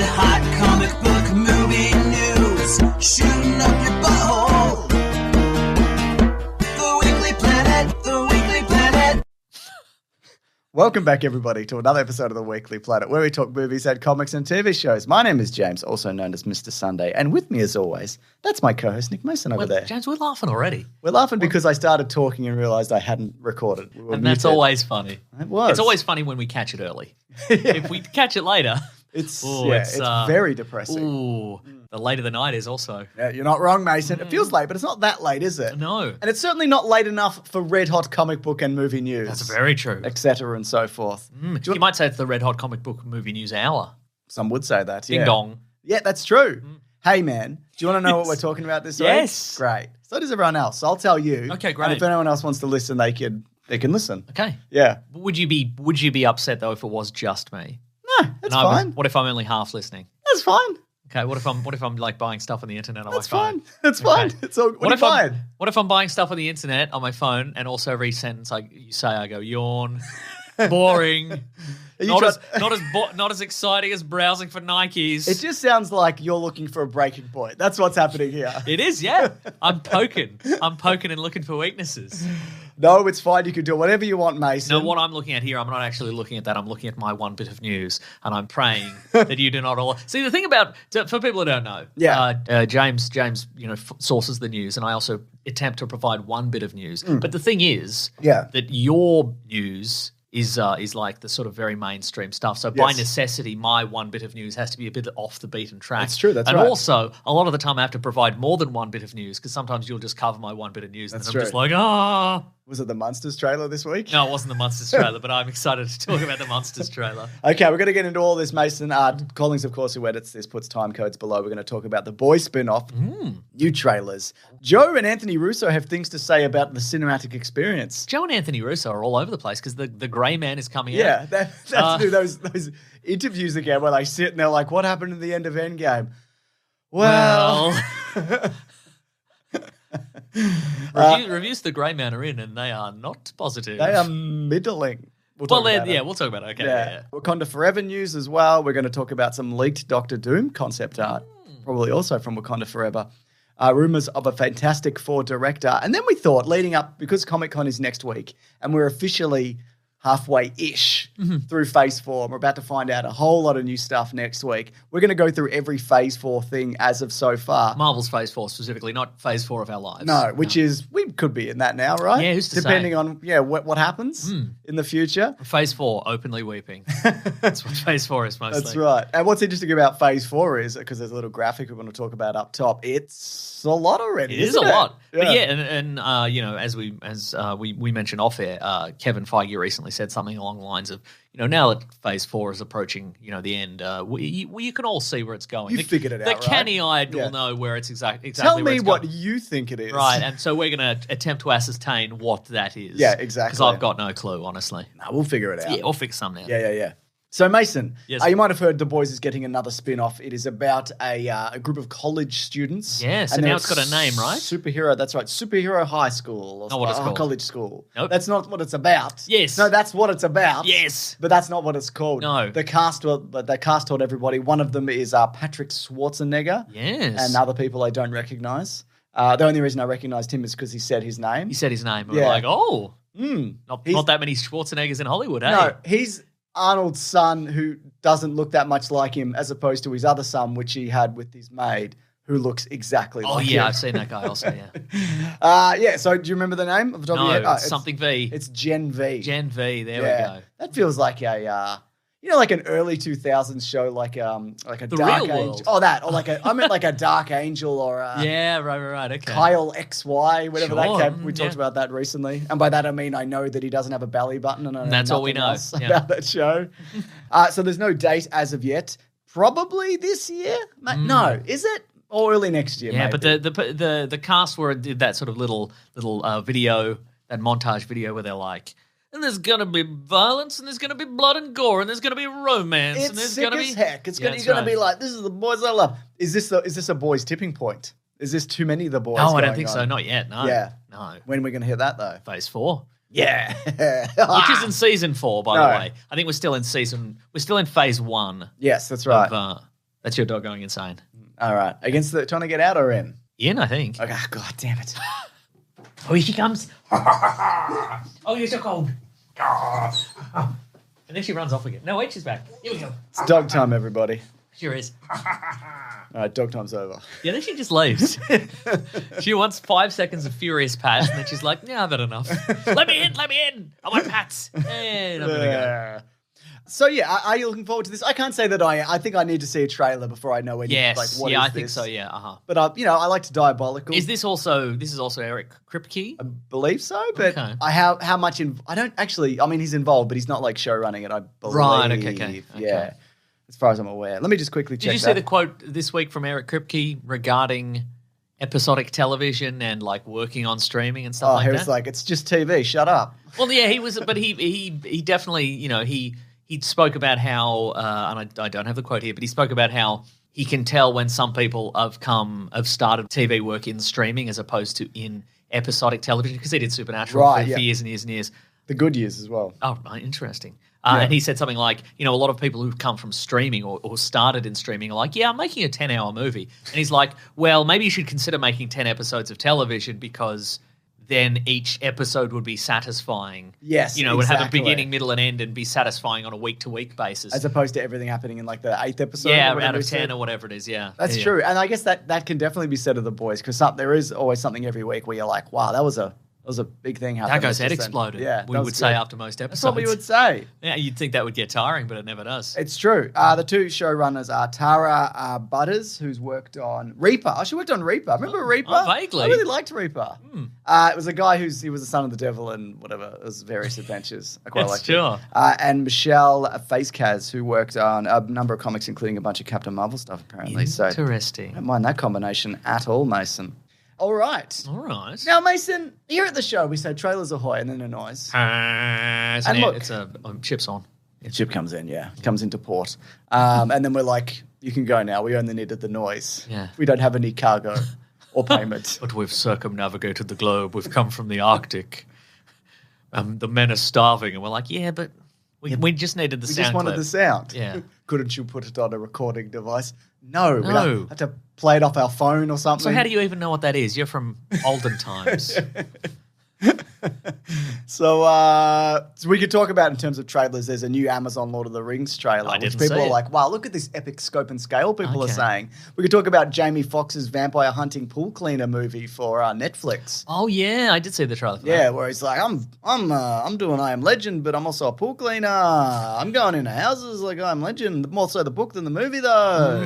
hot comic book movie news, shooting up your butthole. The Weekly Planet, the Weekly Planet. Welcome back, everybody, to another episode of The Weekly Planet, where we talk movies and comics and TV shows. My name is James, also known as Mr. Sunday, and with me, as always, that's my co-host, Nick Mason, over there. James, we're laughing already. We're laughing because I started talking and realised I hadn't recorded. And that's always funny. It was. It's always funny when we catch it early. If we catch it later... It's very depressing. Ooh, the later the night is also. Yeah, you're not wrong, Mason. It feels late, but it's not that late, is it? No. And it's certainly not late enough for red hot comic book and movie news. That's very true. Etc. and so forth. You might say it's the red hot comic book movie news hour. Some would say that, yeah. Ding dong. Yeah, that's true. Hey, man, do you want to know what we're talking about this week? Yes. Great. So does everyone else. I'll tell you. Okay, great. And if anyone else wants to listen, they can listen. Okay. Yeah. Would you be upset though if it was just me? No, that's fine. What if I'm only half listening? That's fine. Okay, what if I'm like buying stuff on the internet on That's my phone? fine. That's fine. Okay. It's all. What if I'm buying stuff on the internet on my phone and also every sentence you say I go yawn, boring, not as exciting as browsing for Nikes. It just sounds like you're looking for a breaking point. That's what's happening here. It is, yeah. I'm poking and looking for weaknesses. No, it's fine. You can do whatever you want, Mason. No, what I'm looking at here, I'm not actually looking at that. I'm looking at my one bit of news, and I'm praying that you do not all. See, the thing about for people who don't know, James, sources the news, and I also attempt to provide one bit of news. But the thing is, that your news is like the sort of very mainstream stuff. So by necessity, my one bit of news has to be a bit off the beaten track. That's true, that's right. And also, a lot of the time I have to provide more than one bit of news because sometimes you'll just cover my one bit of news and then I'm just like, Was it the Munsters trailer this week? No, it wasn't the Munsters trailer, but I'm excited to talk about the Munsters trailer. Okay, we're going to get into all this, Mason. Collins, of course, who edits this, puts time codes below. We're going to talk about the Boys spin-off, new trailers. Joe and Anthony Russo have things to say about the cinematic experience. Joe and Anthony Russo are all over the place because the Grey Man is coming out. Yeah, that's those interviews again where they sit and they're like, what happened at the end of Endgame? Well... Reviews the Grey Man are in, and they are not positive. They are middling. We'll talk about it. Okay. Yeah. Wakanda Forever news as well. We're going to talk about some leaked Doctor Doom concept art, probably also from Wakanda Forever. Rumours of a Fantastic Four director. And then we thought, leading up, because Comic-Con is next week, and we're officially halfway-ish through Phase 4. We're about to find out a whole lot of new stuff next week. We're going to go through every Phase 4 thing as of so far. Marvel's Phase 4 specifically, not Phase 4 of our lives. No, which is, we could be in that now, right? Yeah, who's to Depending say? on what happens in the future. Phase 4, openly weeping. That's what Phase 4 is mostly. That's right. And what's interesting about Phase 4 is, because there's a little graphic we're going to talk about up top, it's a lot already. It is a lot. Yeah. But and as we mentioned off air, Kevin Feige recently said something along the lines of, now that Phase 4 is approaching, the end, you can all see where it's going. You figured it out, The right? canny-eyed will know where it's exactly Tell where me it's what going. you think it is. Right, and so we're going to attempt to ascertain what that is. Yeah, exactly. Because I've got no clue, honestly. No, we'll figure it out. Yeah, we'll figure something out. Yeah. So, Mason, Yes. You might have heard The Boys is getting another spin-off. It is about a group of college students. Yeah, so and now it's it's got a name, right? Superhero, that's right. Superhero High School. Or Not what it's called. College school. Nope. That's not what it's about. Yes. No, that's what it's about. Yes. But that's not what it's called. No. The cast told everybody. One of them is Patrick Schwarzenegger. Yes. And other people I don't recognize. The only reason I recognized him is because he said his name. He said his name. And Yeah. we're like, oh, not that many Schwarzeneggers in Hollywood, eh? No, he's Arnold's son who doesn't look that much like him, as opposed to his other son, which he had with his maid, who looks exactly like him. I've seen that guy also, yeah. So do you remember the name? Off the top of your head? It's something V. It's Gen V. Gen V, there we go. That feels like like an early 2000s show, like a The Dark Real Angel. World. Oh, that. Or I meant like a Dark Angel or Yeah, right, okay. Kyle XY, whatever that Sure, came. We talked about that recently. And by that I mean I know that he doesn't have a belly button, and I know That's all we nothing know. else Yeah. about that show. So there's no date as of yet. Probably this year? No, is it? Or early next year, Yeah, maybe. but the cast did that sort of little video, that montage video where they're like, and there's going to be violence, and there's going to be blood and gore, and there's going to be romance, and It's there's sick going to as be... heck. You're going to be like, this is the boys I love. Is this a boys tipping point? Is this too many of the boys? No, I don't going think so. on? Not yet, no. Yeah. No. When are we going to hear that, though? Phase 4. Yeah. Which is in season 4, by No. the way. I think we're still in phase 1 Yes, that's right. of That's your dog going insane. All right. Against trying to get out or in? In, I think. Okay. God damn it. Oh, here she comes. Oh, you're so cold. And then she runs off again. No, wait, she's back. Here we go. It's dog time, everybody. Sure is. All right, dog time's over. Yeah, then she just leaves. She wants 5 seconds of furious pats, and then she's like, "Yeah, I've had enough. Let me in. I want pats." And I'm gonna go. So yeah, are you looking forward to this? I can't say that I think I need to see a trailer before I know anything. Yes, Like, what yeah, is I think this? so. Yeah, But I like to diabolical. Is this also Eric Kripke? I believe so, but Okay. how much? I don't actually. I mean, he's involved, but he's not like show running it. I believe. Right, okay. Yeah, as far as I'm aware. Let me just quickly check. Did you see the quote this week from Eric Kripke regarding episodic television and like working on streaming and stuff like he that? was like, "It's just TV. Shut up." Well, yeah, he was, but he definitely, he spoke about how, and I don't have the quote here, but he spoke about how he can tell when some people have started TV work in streaming as opposed to in episodic television, because he did Supernatural for years and years and years. The good years as well. Oh, right, interesting. And he said something like, a lot of people who've come from streaming or started in streaming are like, yeah, I'm making a 10-hour movie. And he's like, well, maybe you should consider making 10 episodes of television, because then each episode would be satisfying. Yes, would have a beginning, middle, and end, and be satisfying on a week-to-week basis. As opposed to everything happening in like the 8th episode. Yeah, out of 10 or whatever it is, yeah. That's true. And I guess that can definitely be said of the boys, because there is always something every week where you're like, wow, that was a big thing happening. That guy's head exploded. Yeah, we would say after most episodes. That's what we would say. Yeah, you'd think that would get tiring, but it never does. It's true. The two showrunners are Tara Butters, who's worked on Reaper. Oh, she worked on Reaper. Remember Reaper? Oh, vaguely. I really liked Reaper. It was a guy he was the son of the devil and whatever. It was various adventures. I quite liked sure. it. And Michelle Facekaz, who worked on a number of comics, including a bunch of Captain Marvel stuff, apparently. Interesting. So, don't mind that combination at all, Mason. All right. Now, Mason, here at the show, we say trailers ahoy and then a noise. And look- it's a chip's on. The ship comes in, comes into port. And then we're like, you can go now. We only needed the noise. Yeah. We don't have any cargo or payment. But we've circumnavigated the globe. We've come from the Arctic. The men are starving. And we're like, yeah, but we just needed the sound. We just wanted clip. the sound. Yeah. Couldn't you put it on a recording device? No. We No. don't have to play it off our phone or something. So how do you even know what that is? You're from olden times. So we could talk about in terms of trailers. There's a new Amazon Lord of the Rings trailer, I which didn't people see are it. like, "Wow, look at this epic scope and scale." People are Okay. saying we could talk about Jamie Foxx's vampire hunting pool cleaner movie for Netflix. Oh, yeah. I did see the trailer for Yeah, that. where he's like, I'm doing I Am Legend, but I'm also a pool cleaner. I'm going into houses like I Am Legend. More so the book than the movie, though.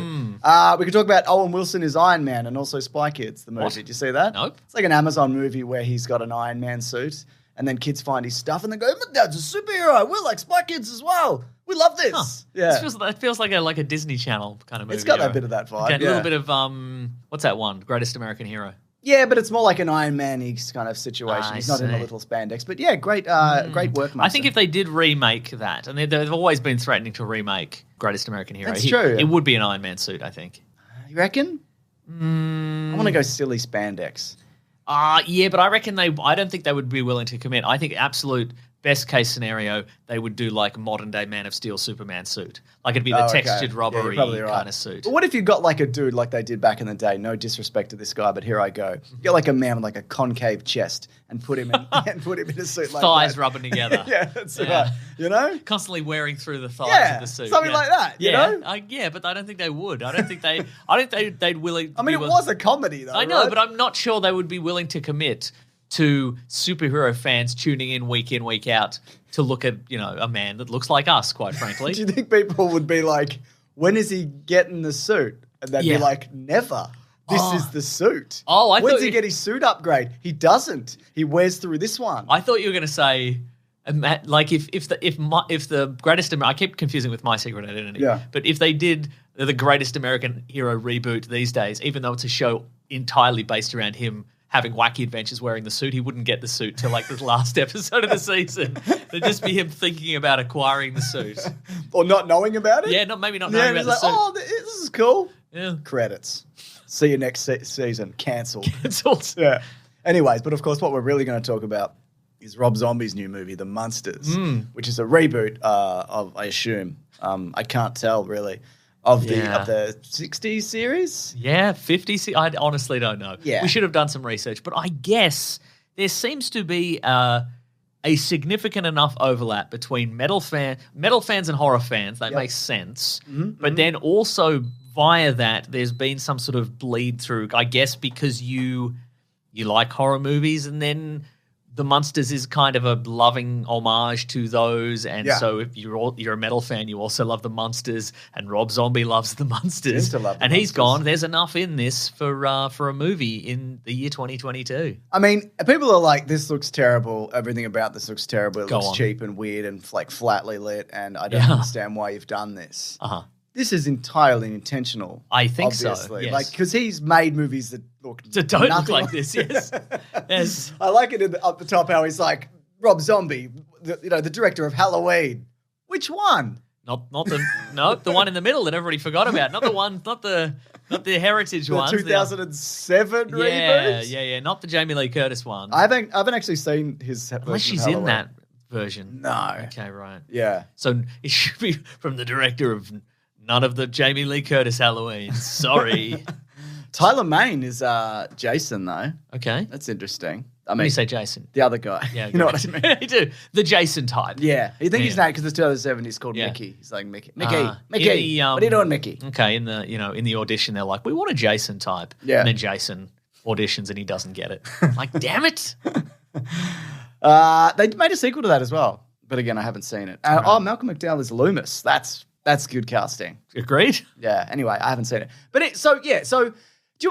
We could talk about Owen Wilson is Iron Man and also Spy Kids, the movie. What? Did you see that? Nope. It's like an Amazon movie where he's got an Iron Man suit, and then kids find his stuff and they go, "My dad's a superhero. We're like Spy Kids as well. We love this." Huh. Yeah. It feels like a Disney Channel kind of movie. It's got that yeah. bit of that vibe. Okay, a yeah. little bit of, what's that one? Greatest American Hero. Yeah, but it's more like an Iron Man-y kind of situation. I He's not in a see. little spandex. But yeah, great work, Mason. I think if they did remake that, and they've always been threatening to remake Greatest American Hero. That's true. It would be an Iron Man suit, I think. You reckon? I want to go silly spandex. Yeah, but I don't think they would be willing to commit. I think absolute best case scenario, they would do like modern day Man of Steel Superman suit. Like it'd be the textured robbery kind of suit. But what if you got like a dude like they did back in the day? No disrespect to this guy, but here I go. You get like a man with like a concave chest and put him in a suit like Thighs that. rubbing together. Yeah, that's right. You know? Constantly wearing through the thighs of the suit. Something like that, you know? Yeah, but I don't think they would. I don't think they'd willing. I mean, it was a comedy though. I know, right? but I'm not sure they would be willing to commit to superhero fans tuning in, week out, to look at, a man that looks like us, quite frankly. Do you think people would be like, when is he getting the suit? And they'd be like, never. This is the suit. Oh, I When's thought he get his suit upgrade? He doesn't. He wears through this one. I thought you were going to say, like, if the greatest, I keep confusing with My Secret Identity. Yeah. But if they did the Greatest American Hero reboot these days, even though it's a show entirely based around him having wacky adventures wearing the suit, he wouldn't get the suit till like the last episode of the season. It'd just be him thinking about acquiring the suit. Or not knowing about it? Yeah, maybe not knowing about the like, suit. oh, this is cool. Yeah. Credits. See you next season. Cancelled. It's also Yeah. Anyways, but of course, what we're really going to talk about is Rob Zombie's new movie, The Munsters, which is a reboot of, I assume, I can't tell really, of the 60s series. Yeah, 50s. I honestly don't know. Yeah. We should have done some research, but I guess there seems to be a significant enough overlap between metal fans and horror fans. That makes sense. But then also via that, there's been some sort of bleed through, I guess, because you like horror movies, and then the Munsters is kind of a loving homage to those, and so if you're a metal fan, you also love the Munsters, and Rob Zombie loves the Munsters, and he's gone. There's enough in this for a movie in the year 2022. I mean, people are like, this looks terrible. Everything about this looks terrible. It looks cheap and weird and like flatly lit, and I don't understand why you've done this. This is entirely intentional. I think obviously. so. Yes. Like, because he's made movies that don't look like this. Yes. Yes. I like it up the top how he's like, Rob Zombie, the director of Halloween. Which one? Not the one in the middle that everybody forgot about. Not the heritage one. The 2007 reboot. Yeah. Not the Jamie Lee Curtis one. I haven't actually seen his version. Unless she's in that version. No. Okay, right. Yeah. So it should be from the director of none of the Jamie Lee Curtis Halloweens. Sorry. Tyler Mane is Jason, though. Okay. That's interesting. I When mean, you say Jason. the other guy. Yeah, you know what I mean? You do. The Jason type. Yeah. You think his name, because it's 2007, he's called Mickey. He's like, Mickey. Mickey. What are you doing, Mickey? Okay, in the audition, they're like, we want a Jason type. Yeah. And then Jason auditions and he doesn't get it. Like, damn it. They made a sequel to that as well. But again, I haven't seen it. Oh, Malcolm McDowell is Loomis. That's good casting. Agreed. Yeah. Anyway, I haven't seen it. But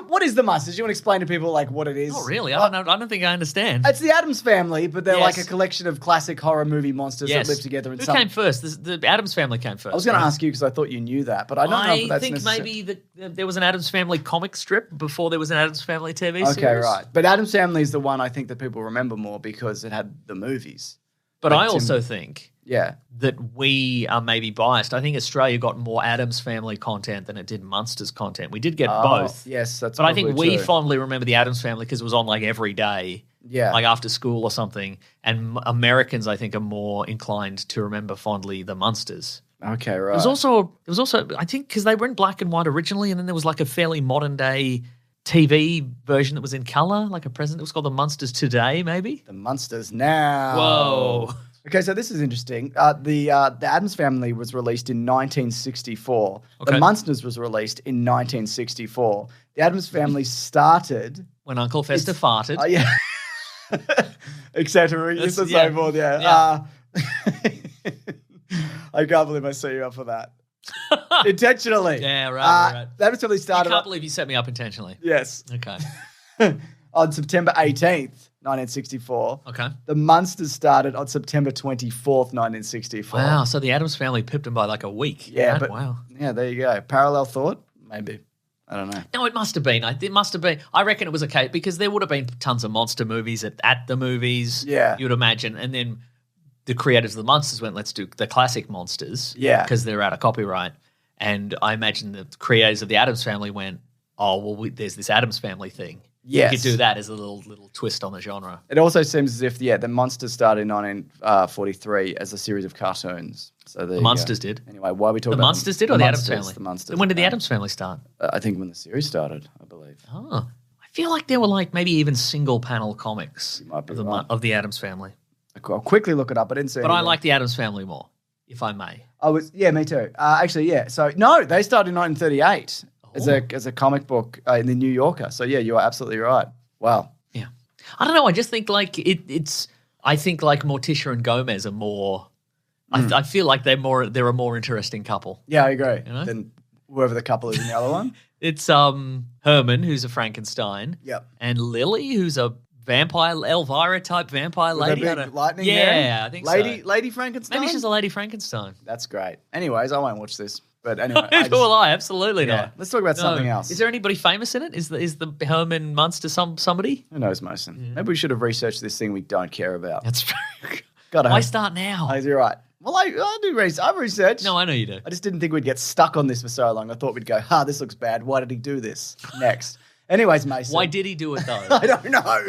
what is the Munsters? Do you want to explain to people like what it is? Not really. I don't think I understand. It's the Addams Family, but they're like a collection of classic horror movie monsters that live together. Who came first? The Addams Family came first. I was going to ask you because I thought you knew that, but I don't know if that's necessary. Maybe there was an Addams Family comic strip before there was an Addams Family TV series. Okay, right. But Addams Family is the one I think that people remember more because it had the movies. But I also think that we are maybe biased. I think Australia got more Addams Family content than it did Munsters content. We did get both. Yes, that's. But I think we fondly remember the Addams Family because it was on like every day, like after school or something. And Americans, I think, are more inclined to remember fondly the Munsters. Okay, right. There was also I think because they were in black and white originally, and then there was like a fairly modern day TV version that was in color, like a present. It was called The Munsters Today, maybe. The Munsters Now. Whoa. Okay, so this is interesting. The Addams Family was released in 1964. Okay. The Munsters was released in 1964. The Addams Family started when Uncle Fester farted. Yeah. Etc. And so forth. Yeah. I can't believe I set you up for that. Intentionally. Yeah, right. The Addams Family started. I can't believe you set me up intentionally. Yes. Okay. On September 18th, 1964. Okay. The Munsters started on September 24th, 1964. Wow, so the Addams Family pipped them by like a week. Yeah, right? but wow. Yeah, there you go. Parallel thought? Maybe. I don't know. No, it must have been. It must have been. I reckon it was a case because there would have been tons of monster movies at the movies. Yeah. You'd imagine. And then the creators of the Munsters went, let's do the classic monsters. Yeah. Because they're out of copyright. And I imagine the creators of the Addams Family went, oh, well, there's this Addams Family thing. Yes. You could do that as a little twist on the genre. It also seems as if, the Munsters started in 1943 as a series of cartoons. So the Munsters did. Anyway, why are we talking the about Munsters did or the Addams Munsters? Family? The Munsters. And when did the Addams Family start? I think when the series started, I believe. Oh. I feel like there were like maybe even single panel comics of the Addams Family. I'll quickly look it up. I didn't see. But I like the Addams Family more, if I may. Me too. Actually, yeah. So no, they started in 1938 as a comic book in the New Yorker. So yeah, you are absolutely right. Wow. Yeah. I don't know. I just think like it's. I think like Morticia and Gomez are more. I feel like they're a more interesting couple. Yeah, I agree. You know? Than whoever the couple is in the other one. It's Herman, who's a Frankenstein. Yep. And Lily, who's a vampire, Elvira type vampire lady. With a big lightning hair? hair? I think Lady, so. Lady Frankenstein? Maybe she's a Lady Frankenstein. That's great. Anyways, I won't watch this. But anyway. Absolutely not. Let's talk about something else. Is there anybody famous in it? Is the Herman Munster somebody? Who knows, Mason? Yeah. Maybe we should have researched this thing we don't care about. That's very Why start now? You're right. Well, I do research. I've researched. No, I know you do. I just didn't think we'd get stuck on this for so long. I thought we'd go, this looks bad. Why did he do this? Next. Anyways, Mason. Why did he do it, though? I don't know.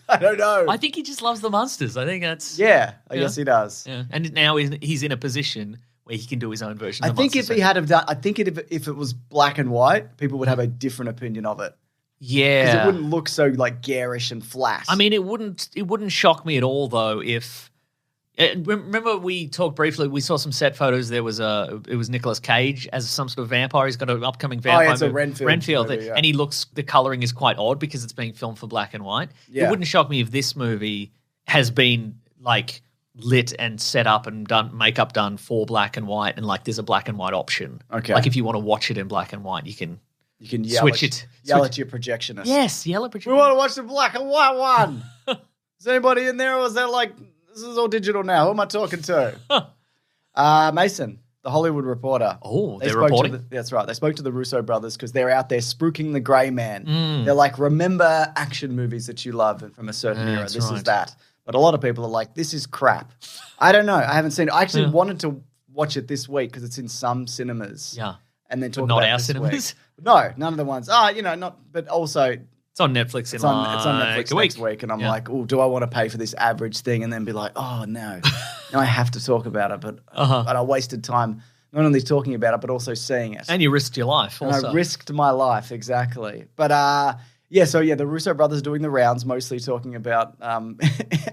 I don't know. I think he just loves the Munsters. I think that's... Yeah, I guess he does. Yeah. And now he's in a position where he can do his own version. I of the think if Munsters. he had have done, I think if it was black and white, people would have a different opinion of it. Yeah. Because it wouldn't look so like garish and flat. I mean, it wouldn't shock me at all though if. Remember, we talked briefly. We saw some set photos. It was Nicolas Cage as some sort of vampire. He's got an upcoming vampire. It's a Renfield movie, yeah. And he looks. The coloring is quite odd because it's being filmed for black and white. Yeah. It wouldn't shock me if this movie has been like lit and set up and done makeup done for black and white, and like there's a black and white option. Okay. Like if you want to watch it in black and white, you can yell switch at, it. Yell at your projectionist. Yes, yell at We want to watch the black and white one. Is anybody in there, or is that like this is all digital now? Who am I talking to? Mason, the Hollywood Reporter. Oh, they're spoke to reporting? that's right. They spoke to the Russo brothers because they're out there spooking the grey man. They're like, remember action movies that you love from a certain era. That's This is right. that. But a lot of people are like, this is crap. I don't know. I haven't seen it. I actually wanted to watch it this week because it's in some cinemas. Yeah. And then talk Not about our this cinemas? week. No, none of the ones. But also It's on Netflix. it's on Netflix a next week, and I'm Yeah. like, oh, do I want to pay for this average thing? And then be like, oh no, now I have to talk about it. But I wasted time not only talking about it but also seeing it. And you risked your life. And Also, I risked my life exactly. But the Russo brothers doing the rounds, mostly talking about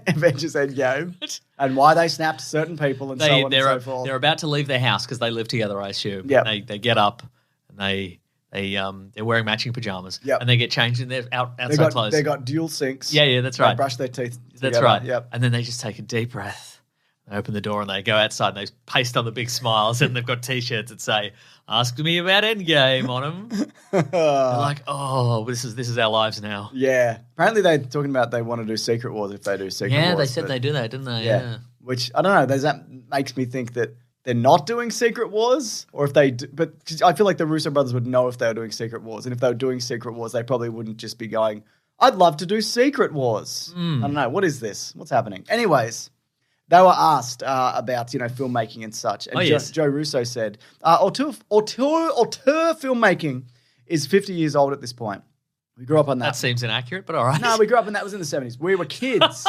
Avengers Endgame and why they snapped certain people and so on and so forth. They're about to leave their house because they live together, I assume. Yep. They get up and they're wearing matching pajamas. Yep. And they get changed in their outside They got, clothes. they got dual sinks. Yeah, that's They right. brush their teeth That's together. right. Yep. And then they just take a deep breath. They open the door and they go outside and they paste on the big smiles and they've got T-shirts that say, "Ask me about Endgame" on them. They're like, oh, this is our lives now. Yeah. Apparently they're talking about they want to do Secret Wars if they do Secret Wars. Yeah, they said they do that, didn't they? Yeah. Which, I don't know, that makes me think that they're not doing Secret Wars, or if they do, but 'cause I feel like the Russo brothers would know if they were doing Secret Wars, and if they were doing Secret Wars, they probably wouldn't just be going, I'd love to do Secret Wars. I don't know, what is this? What's happening? Anyways, they were asked about, filmmaking and such, and yes. Joe Russo said, auteur filmmaking is 50 years old at this point. We grew up on that. That seems inaccurate, but all right. No, we grew up and that was in the 70s. We were kids.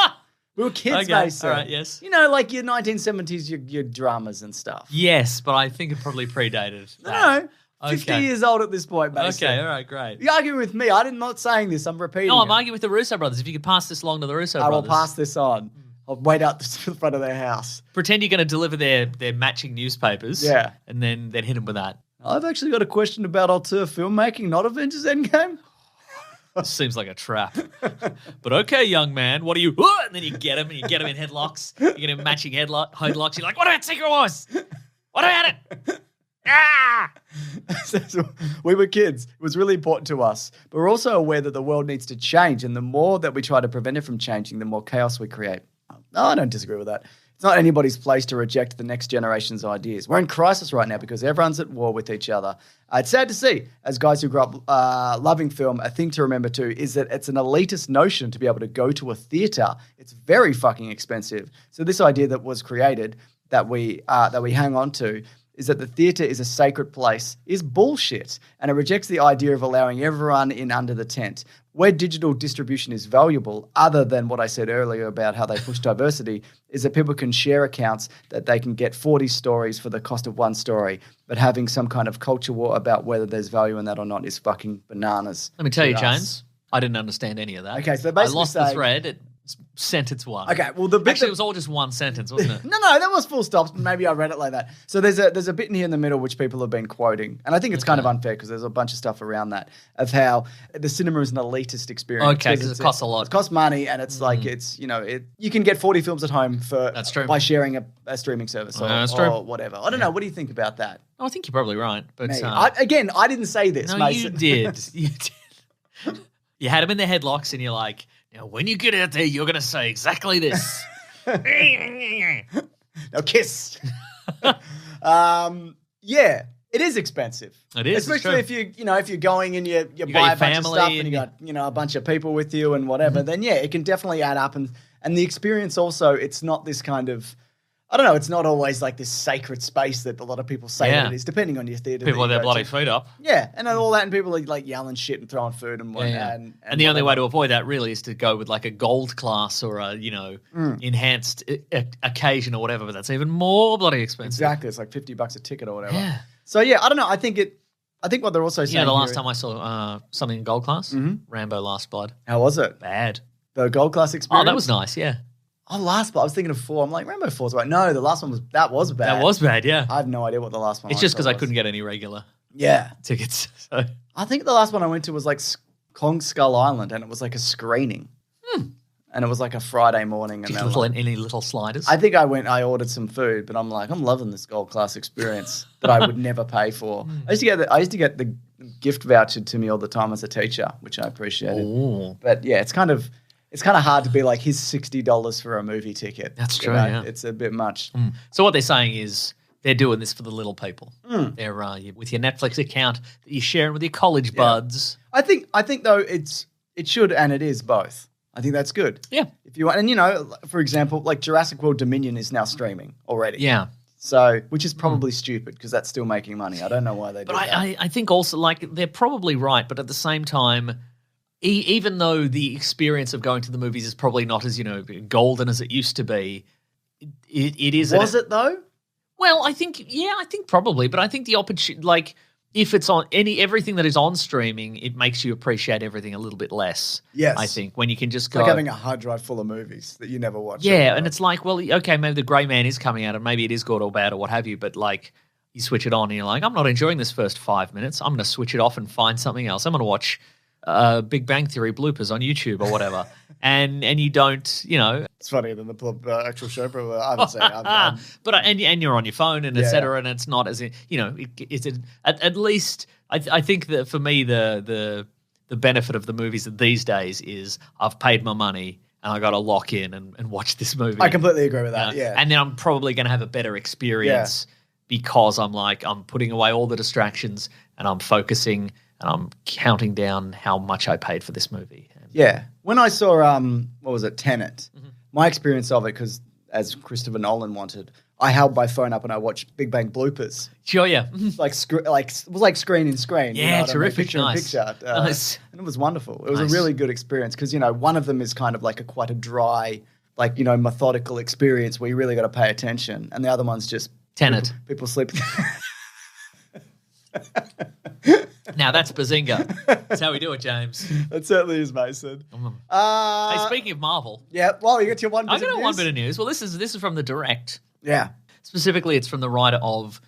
We were kids, Okay, Mason. all right, yes. Like your 1970s, your dramas and stuff. Yes, but I think it probably predated No, that. 50 Okay. years old at this point, Mason. Okay, all right, great. You're arguing with me. I'm not saying this. I'm repeating No, I'm it. arguing with the Russo brothers. If you could pass this along to the Russo I will brothers. pass this on. I'll wait out the front of their house. Pretend you're going to deliver their matching newspapers. Yeah. And then hit them with that. I've actually got a question about auteur filmmaking, not Avengers Endgame. This seems like a trap. But okay, young man, what are you? Oh, and then you get him, and you get him in headlocks. You get him matching headlocks. You're like, what about Secret Wars? What about it? Ah! So we were kids. It was really important to us. But we're also aware that the world needs to change. And the more that we try to prevent it from changing, the more chaos we create. No, I don't disagree with that. It's not anybody's place to reject the next generation's ideas. We're in crisis right now because everyone's at war with each other. It's sad to see, as guys who grew up loving film, a thing to remember too is that it's an elitist notion to be able to go to a theatre. It's very fucking expensive. So this idea that was created that we hang on to is that the theatre is a sacred place is bullshit, and it rejects the idea of allowing everyone in under the tent. Where digital distribution is valuable, other than what I said earlier about how they push diversity, is that people can share accounts that they can get 40 stories for the cost of one story, but having some kind of culture war about whether there's value in that or not is fucking bananas. Let me tell you, to us. James, I didn't understand any of that. Okay, so I basically lost the saying- thread at sentence one. Okay, well, the bit Actually, that- it was all just one sentence, wasn't it? No, that was full stops. Maybe I read it like that. So there's a bit in here in the middle which people have been quoting, and I think it's kind of unfair because there's a bunch of stuff around that of how the cinema is an elitist experience. Okay, 'cause it costs a lot. It costs money, and it's like you can get 40 films at home That's true. by sharing a streaming service or, That's true. or whatever. I don't know. What do you think about that? Oh, I think you're probably right. But Me. I didn't say this. no, Mason. you did. You did. You had them in their headlocks, and you're like, now when you get out there, you're going to say exactly this. Now kiss. Yeah, it is expensive. It is, it's especially true. if you're going and you got buy your a bunch of family stuff and and you got a bunch of people with you and whatever. Then yeah, it can definitely add up and the experience also. It's not this kind of I don't know. It's not always like this sacred space that a lot of people say that it is, depending on your theatre. People with their bloody feet up. Yeah, and all that, and people are like yelling shit and throwing food and whatnot. Yeah. And the only way to avoid that really is to go with like a gold class or a enhanced occasion or whatever. But that's even more bloody expensive. Exactly, it's like $50 a ticket or whatever. Yeah. So yeah, I don't know. I think what they're also saying. Yeah, the last time I saw something in gold class, Rambo: Last Blood. How was it? Bad. The gold class experience. Oh, that was nice. Yeah. Oh, Last Blood. I was thinking of 4. I'm like, Rambo 4's right. No, the last one was bad. That was bad. Yeah. I have no idea what the last one. It's just because I couldn't get any regular tickets. So. I think the last one I went to was like Kong Skull Island, and it was like a screening. And it was like a Friday morning. And any little sliders? I think I ordered some food, but I'm like, I'm loving this gold class experience that I would never pay for. I used to get the gift voucher to me all the time as a teacher, which I appreciated. Ooh. But yeah, it's kind of hard to be like, here's $60 for a movie ticket. That's true, yeah. It's a bit much. So what they're saying is they're doing this for the little people. They're with your Netflix account that you're sharing with your college buds. I think though it should and it is both. I think that's good. Yeah. If you want, and for example, like Jurassic World Dominion is now streaming already. Yeah. So, which is probably stupid because that's still making money. I don't know why they do that. But I think also, like, they're probably right, but at the same time, even though the experience of going to the movies is probably not as, golden as it used to be, it is. Was it though? Well, I think probably, but I think the opportunity, like, if it's on everything that is on streaming, it makes you appreciate everything a little bit less. Yes. I think when you can just go. It's like having a hard drive full of movies that you never watch. Yeah, and it's like, well, okay, maybe The Grey Man is coming out and maybe it is good or bad or what have you, but like you switch it on and you're like, I'm not enjoying this first 5 minutes. I'm going to switch it off and find something else. I'm going to watch Big Bang Theory bloopers on YouTube or whatever. and you don't, It's funnier than the actual show, probably. I haven't seen it. But and you're on your phone and et cetera, and it's not as it's at least I think that for me the benefit of the movies these days is I've paid my money and I got to lock in and watch this movie. I completely agree with that. Yeah, and then I'm probably going to have a better experience because I'm putting away all the distractions and I'm focusing and I'm counting down how much I paid for this movie. Yeah, when I saw what was it, Tenet. My experience of it, because as Christopher Nolan wanted, I held my phone up and I watched Big Bang bloopers. Sure, yeah. It was like screen in screen. Yeah, terrific, picture nice. in picture. Nice. And it was wonderful. It was a really good experience because, one of them is kind of like quite a dry, like, methodical experience where you really got to pay attention. And the other one's just Tenet. People sleep. Now that's Bazinga. That's how we do it, James. It certainly is, Mason. Hey, speaking of Marvel. Yeah, well, you got your one bit of news. I got one bit of news. Well, this is from the Direct. Yeah. Specifically, it's from the writer of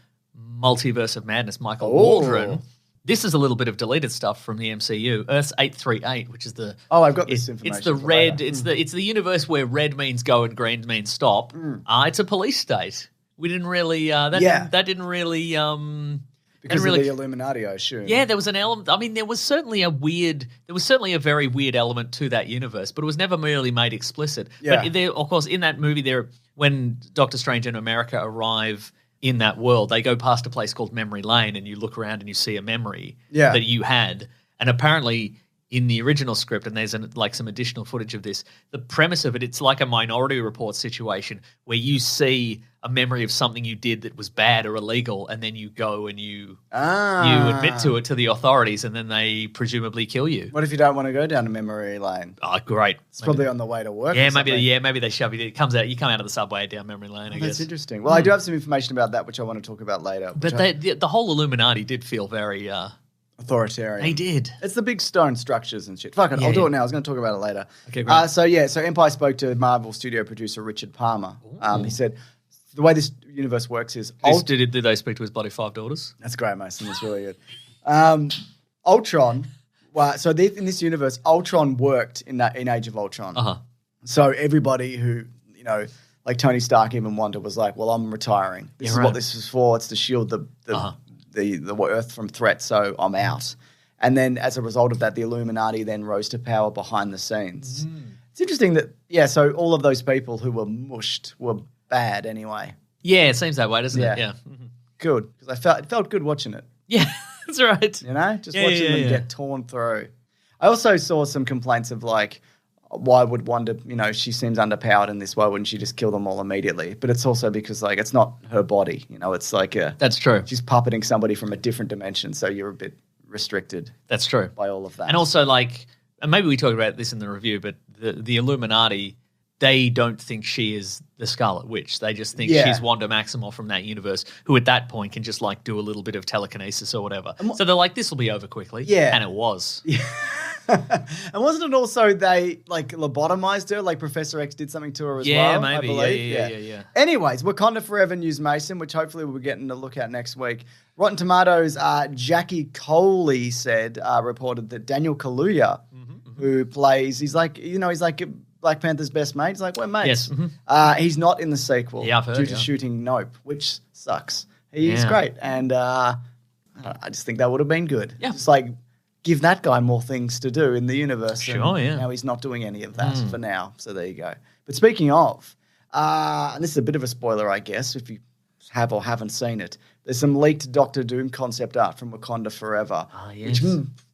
Multiverse of Madness, Michael Waldron. This is a little bit of deleted stuff from the MCU. Earth 838, which is the I've got this information. It's the red. It's the universe where red means go and green means stop. It's a police state. We didn't really that didn't really because of the Illuminati, I assume. Yeah, there was an element. I mean, there was certainly a very weird element to that universe, but it was never really made explicit. Yeah. But of course, in that movie, when Doctor Strange and America arrive in that world, they go past a place called Memory Lane, and you look around and you see a memory that you had. And apparently, in the original script, and there's some additional footage of this, the premise of it's like a Minority Report situation where you see a memory of something you did that was bad or illegal, and then you go and you admit to it to the authorities, and then they presumably kill you. What if you don't want to go down a memory lane? Oh, great! It's probably on the way to work. Yeah, maybe they shove you. It comes out. You come out of the subway down memory lane. I guess that's interesting. Well, I do have some information about that, which I want to talk about later. But the whole Illuminati did feel very authoritarian. They did. It's the big stone structures and shit. Fuck it, I'll do it now. I was going to talk about it later. Okay, great. So Empire spoke to Marvel studio producer Richard Palmer. He said, the way this universe works is... Did they speak to his bloody 5 daughters? That's great, Mason. That's really good. Ultron... Well, so in this universe, Ultron worked in Age of Ultron. Uh-huh. So everybody who, like Tony Stark even wondered was like, well, I'm retiring. This is what this is for. It's to shield the Earth from threat, so I'm out. And then as a result of that, the Illuminati then rose to power behind the scenes. It's interesting that, so all of those people who were mushed were bad anyway. Yeah, it seems that way, doesn't it? Yeah. Good, because it felt good watching it. Yeah, that's right. Just watching them get torn through. I also saw some complaints of like, why would Wanda, she seems underpowered in this. Why wouldn't she just kill them all immediately? But it's also because, like, it's not her body. It's like that's true. She's puppeting somebody from a different dimension, so you're a bit restricted. That's true. By all of that. And also, like, and maybe we talked about this in the review, but the Illuminati, they don't think she is the Scarlet Witch. They just think she's Wanda Maximoff from that universe, who at that point can just, like, do a little bit of telekinesis or whatever. So they're like, this will be over quickly. Yeah. And it was. Yeah. And wasn't it also they, like, lobotomized her? Like, Professor X did something to her as well, Yeah, maybe. I believe. Yeah. Anyways, Wakanda Forever news, Mason, which hopefully we'll be getting a look at next week. Rotten Tomatoes, Jackie Coley reported that Daniel Kaluuya, who plays, he's like Black Panther's best mate. He's like, we're mates. Yes. He's not in the sequel I've heard, due to shooting Nope, which sucks. He's great. And I just think that would have been good. Yeah. Just like give that guy more things to do in the universe. Sure, and now he's not doing any of that for now. So there you go. But speaking of, and this is a bit of a spoiler, I guess, if you have or haven't seen it, there's some leaked Doctor Doom concept art from Wakanda Forever,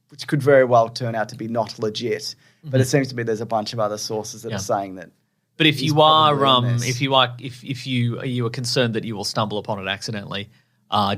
which could very well turn out to be not legit. But it seems to be there's a bunch of other sources that are saying that. But if you are concerned that you will stumble upon it accidentally,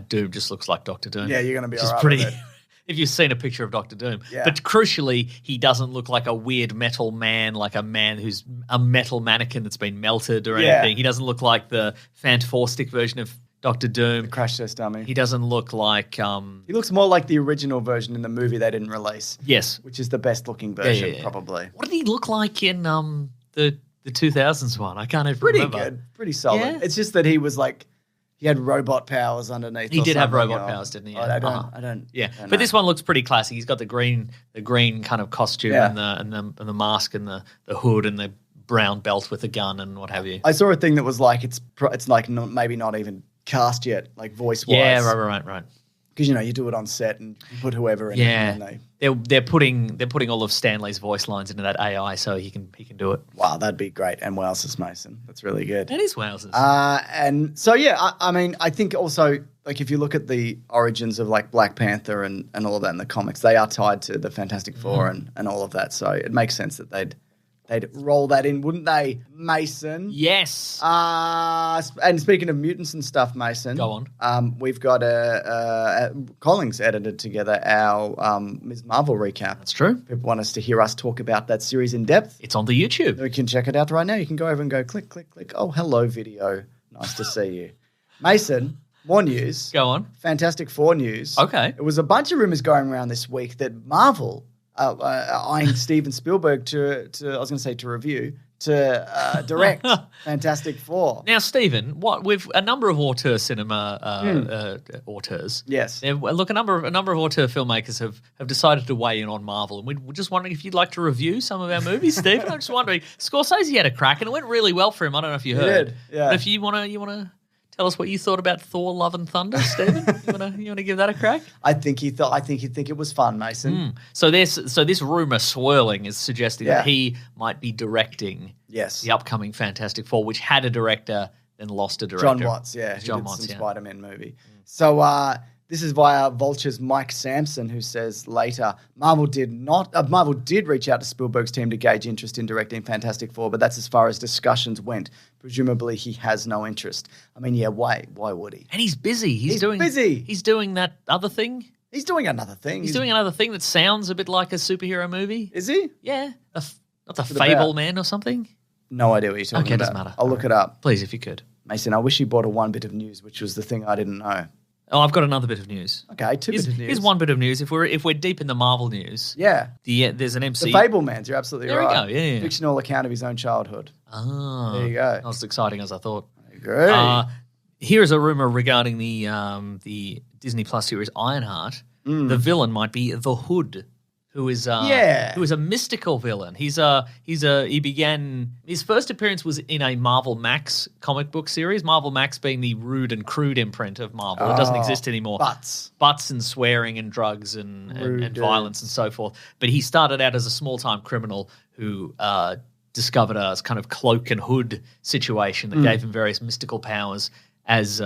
Doom just looks like Doctor Doom. Yeah, you're going to be all right pretty. with it. If you've seen a picture of Doctor Doom. Yeah. But crucially, he doesn't look like a weird metal man, like a man who's a metal mannequin that's been melted or anything. He doesn't look like the Fantastic version of Doctor Doom. The crash test dummy. He doesn't look like... he looks more like the original version in the movie they didn't release. Yes. Which is the best looking version, probably. What did he look like in the 2000s one? I can't even remember. Pretty good. Pretty solid. Yeah. Kind of he was like... He had robot powers underneath. He did have robot powers, didn't he? I don't. Yeah, but this one looks pretty classic. He's got the green kind of costume and the mask and the hood and the brown belt with the gun and what have you. I saw a thing that was like it's like maybe not even cast yet, like voice wise. Yeah, right. Because you do it on set and you put whoever in. Yeah, it and they're putting all of Stanley's voice lines into that AI so he can do it. Wow, that'd be great. And Wales's Mason, that's really good. That is Wales's. And so I mean, I think also like if you look at the origins of like Black Panther and all of that in the comics, they are tied to the Fantastic Four and all of that. So it makes sense that they'd roll that in, wouldn't they, Mason? Yes. And speaking of mutants and stuff, Mason. Go on. We've got Collins edited together our Ms. Marvel recap. That's true. People want us to hear us talk about that series in depth. It's on the YouTube. We can check it out right now. You can go over and go click, click, click. Oh, hello, video. Nice to see you. Mason, more news. Go on. Fantastic Four news. Okay. There was a bunch of rumors going around this week that Marvel... eyeing Steven Spielberg to review, to direct Fantastic Four. Now, Stephen, with a number of auteur cinema auteurs, yes, look, a number of auteur filmmakers have decided to weigh in on Marvel, and we're just wondering if you'd like to review some of our movies, Stephen. I'm just wondering. Scorsese had a crack, and it went really well for him. I don't know if you heard. He did, yeah. But if you want to. Tell us what you thought about Thor: Love and Thunder, Stephen. You want to give that a crack? I think he'd think it was fun, Mason. So this rumor swirling is suggesting that he might be directing the upcoming Fantastic Four, which had a director then lost a director. John Watts, Spider-Man movie. So this is via Vulture's Mike Sampson, who says later, Marvel did reach out to Spielberg's team to gauge interest in directing Fantastic Four, but that's as far as discussions went. Presumably, he has no interest. I mean, why would he? And he's busy. He's busy. He's doing that other thing. He's doing another thing. He's doing another thing that sounds a bit like a superhero movie. Is he? Yeah. Not the Fable Man or something? No idea what you're talking about. Okay, doesn't matter. I'll look it up. Please, if you could. Mason, I wish you brought a one bit of news, which was the thing I didn't know. Oh, I've got another bit of news. Okay, two bits of news. Here's one bit of news. If we're deep in the Marvel news, there's an MCU. The Fablemans, you're absolutely right. There we go. Yeah. Fictional account of his own childhood. There you go. Not as exciting as I thought. Great. Here's a rumor regarding the Disney Plus series Ironheart. The villain might be the Hood, who is a mystical villain. He began his first appearance was in a Marvel Max comic book series. Marvel Max being the rude and crude imprint of Marvel. It doesn't exist anymore. Butts and swearing and drugs and violence and so forth. But he started out as a small-time criminal who discovered a kind of cloak and hood situation that gave him various mystical powers as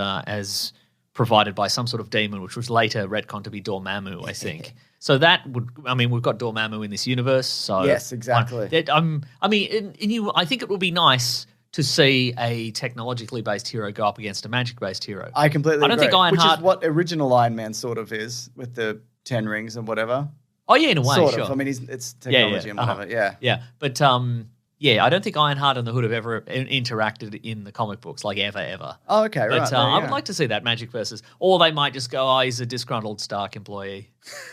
provided by some sort of demon, which was later retconned to be Dormammu, I think. So that would, I mean, we've got Dormammu in this universe. So yes, exactly. I think it would be nice to see a technologically based hero go up against a magic based hero. I completely agree. Think Ironheart, which is what original Iron Man sort of is with the 10 rings and whatever. Oh yeah, in a way, sort sure. of. I mean, it's technology and whatever. Yeah. But I don't think Ironheart and the Hood have ever interacted in the comic books, like ever. Oh, okay, right. But I would like to see that magic versus, or they might just go, he's a disgruntled Stark employee.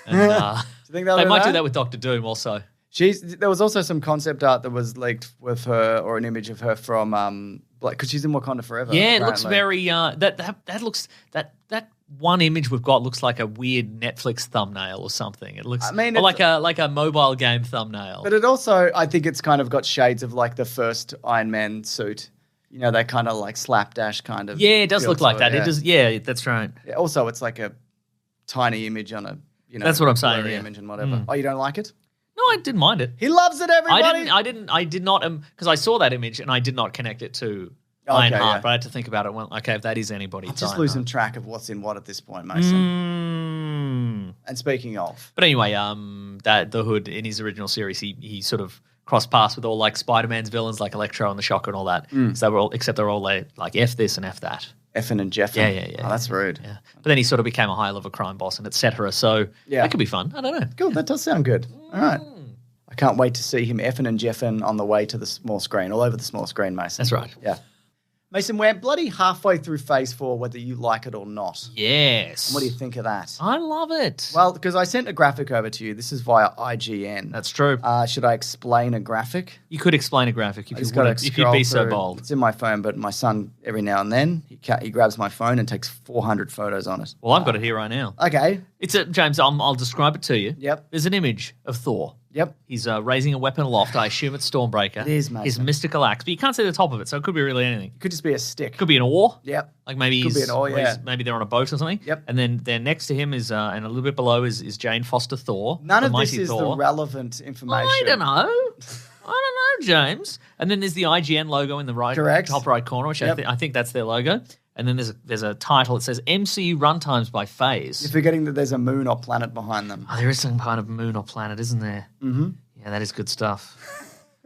And, do you think they might do that with Doctor Doom also. There was also some concept art that was leaked with her, or an image of her from because she's in Wakanda Forever. Yeah, it looks very that one image we've got looks like a weird Netflix thumbnail or something. It looks like a mobile game thumbnail. But it also, I think it's kind of got shades of like the first Iron Man suit. You know, that kind of like slapdash kind of. Yeah, it does look like that. Yeah. It does. Yeah, that's right. Yeah, also, it's like a tiny image on a that's what I'm saying. blurry image and whatever. Oh, you don't like it? No, I didn't mind it. He loves it, everybody. I did not because I saw that image and I did not connect it to Ironheart, but I had to think about it. Well, okay, if that is anybody, I'm it's just Ironheart. losing track of what's in what at this point, Mason. And speaking of, but anyway, that the Hood in his original series, he sort of crossed paths with all like Spider-Man's villains, like Electro and the Shocker and all that. So they were all, except they're all like F this and F that. Effin' and Jeffin'. Yeah. Oh, that's rude. Yeah. But then he sort of became a high-level crime boss and et cetera. So that could be fun. I don't know. Cool. That does sound good. All right. I can't wait to see him effing and jeffing on the way to the small screen, all over the small screen, Mason. That's right. Yeah. Mason, we're bloody halfway through phase 4, whether you like it or not. Yes. What do you think of that? I love it. Well, because I sent a graphic over to you. This is via IGN. That's true. Should I explain a graphic? You could explain a graphic if you'd be so bold. It's in my phone, but my son, every now and then, he grabs my phone and takes 400 photos on it. Well, I've got it here right now. Okay. James, I'll describe it to you. Yep. There's an image of Thor. Yep. He's raising a weapon aloft. I assume it's Stormbreaker. It is, mate. His mystical axe. But you can't see the top of it, so it could be really anything. It could just be a stick. Could be an oar. Yep. Like maybe Could be an oar, yeah. Maybe they're on a boat or something. Yep. And then next to him is, and a little bit below is Jane Foster Thor. None the of this mighty is Thor. the relevant information. I don't know, James. And then there's the IGN logo in the top right corner, which I think that's their logo. And then there's a title. It says MCU Runtimes by Phase. You're forgetting that there's a moon or planet behind them. Oh, there is some kind of moon or planet, isn't there? Mm-hmm. Yeah, that is good stuff.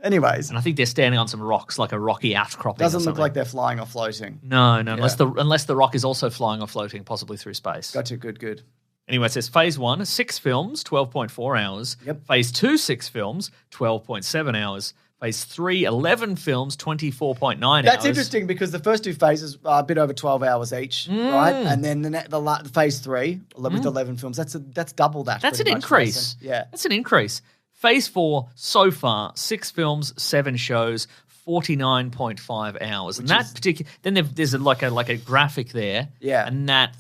Anyways. And I think they're standing on some rocks, like a rocky outcropping. Doesn't look like they're flying or floating. No, unless the rock is also flying or floating, possibly through space. Gotcha, good. Anyway, it says Phase 1, 6 films, 12.4 hours. Yep. Phase 2, 6 films, 12.7 hours. Phase 3, 11 films, 24.9 hours. That's interesting because the first two phases are a bit over 12 hours each, right? And then the phase 3 with 11 films, that's double that. That's an increase. Yeah. That's an increase. Phase 4, so far, 6 films, 7 shows, 49.5 hours. And that particular, then there's like a graphic there. Yeah. And that's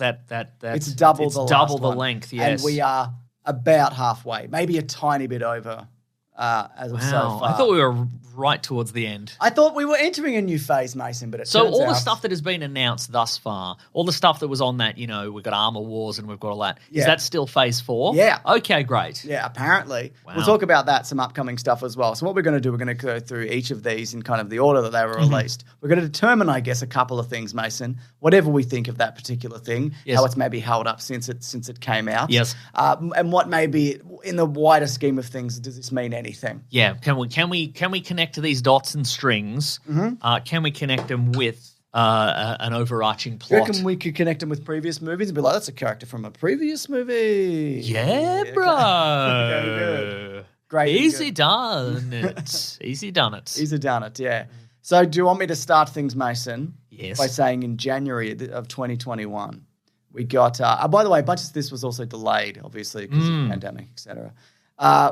it's double the length, yes. And we are about halfway, maybe a tiny bit over. As of so far. I thought we were right towards the end. I thought we were entering a new phase, Mason, but So all the stuff that has been announced thus far, all the stuff that was on that, we've got Armor Wars and we've got all that. Yeah. Is that still phase 4? Yeah. Okay, great. Yeah, apparently. Wow. We'll talk about that, some upcoming stuff as well. So what we're going to do, we're going to go through each of these in kind of the order that they were released. We're going to determine, I guess, a couple of things, Mason, whatever we think of that particular thing, how it's maybe held up since it came out. Yes. And what maybe, in the wider scheme of things, does this mean anything? Yeah. Can we connect these dots and strings? Can we connect them with an overarching plot? You reckon we could connect them with previous movies and be like, that's a character from a previous movie? Yeah, bro. Okay, good. Great. Easy done it. Easy done it. Easy done it, yeah. So do you want me to start things, Mason? Yes. By saying in January of 2021, we got, by the way, a bunch of this was also delayed, obviously, because of the pandemic, etc.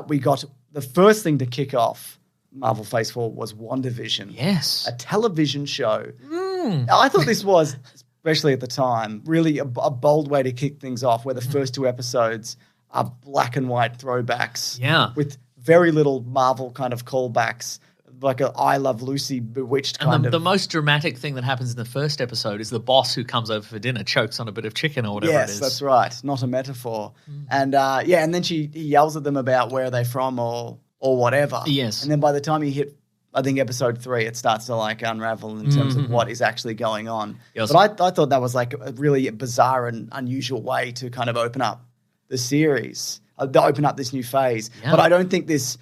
We got the first thing to kick off Marvel Phase 4 was WandaVision. Yes. A television show. Now, I thought this was, especially at the time, really a bold way to kick things off, where the first 2 episodes are black and white throwbacks. Yeah. With very little Marvel kind of callbacks, like a I Love Lucy Bewitched kind of. The most dramatic thing that happens in the first episode is the boss who comes over for dinner chokes on a bit of chicken or whatever it is. Yes, that's right. Not a metaphor. And and then he yells at them about where they're from or whatever. Yes. And then by the time you hit I think episode 3, it starts to like unravel in terms of what is actually going on. Yes. But I thought that was like a really bizarre and unusual way to kind of open up the series, to open up this new phase. Yeah. But I don't think this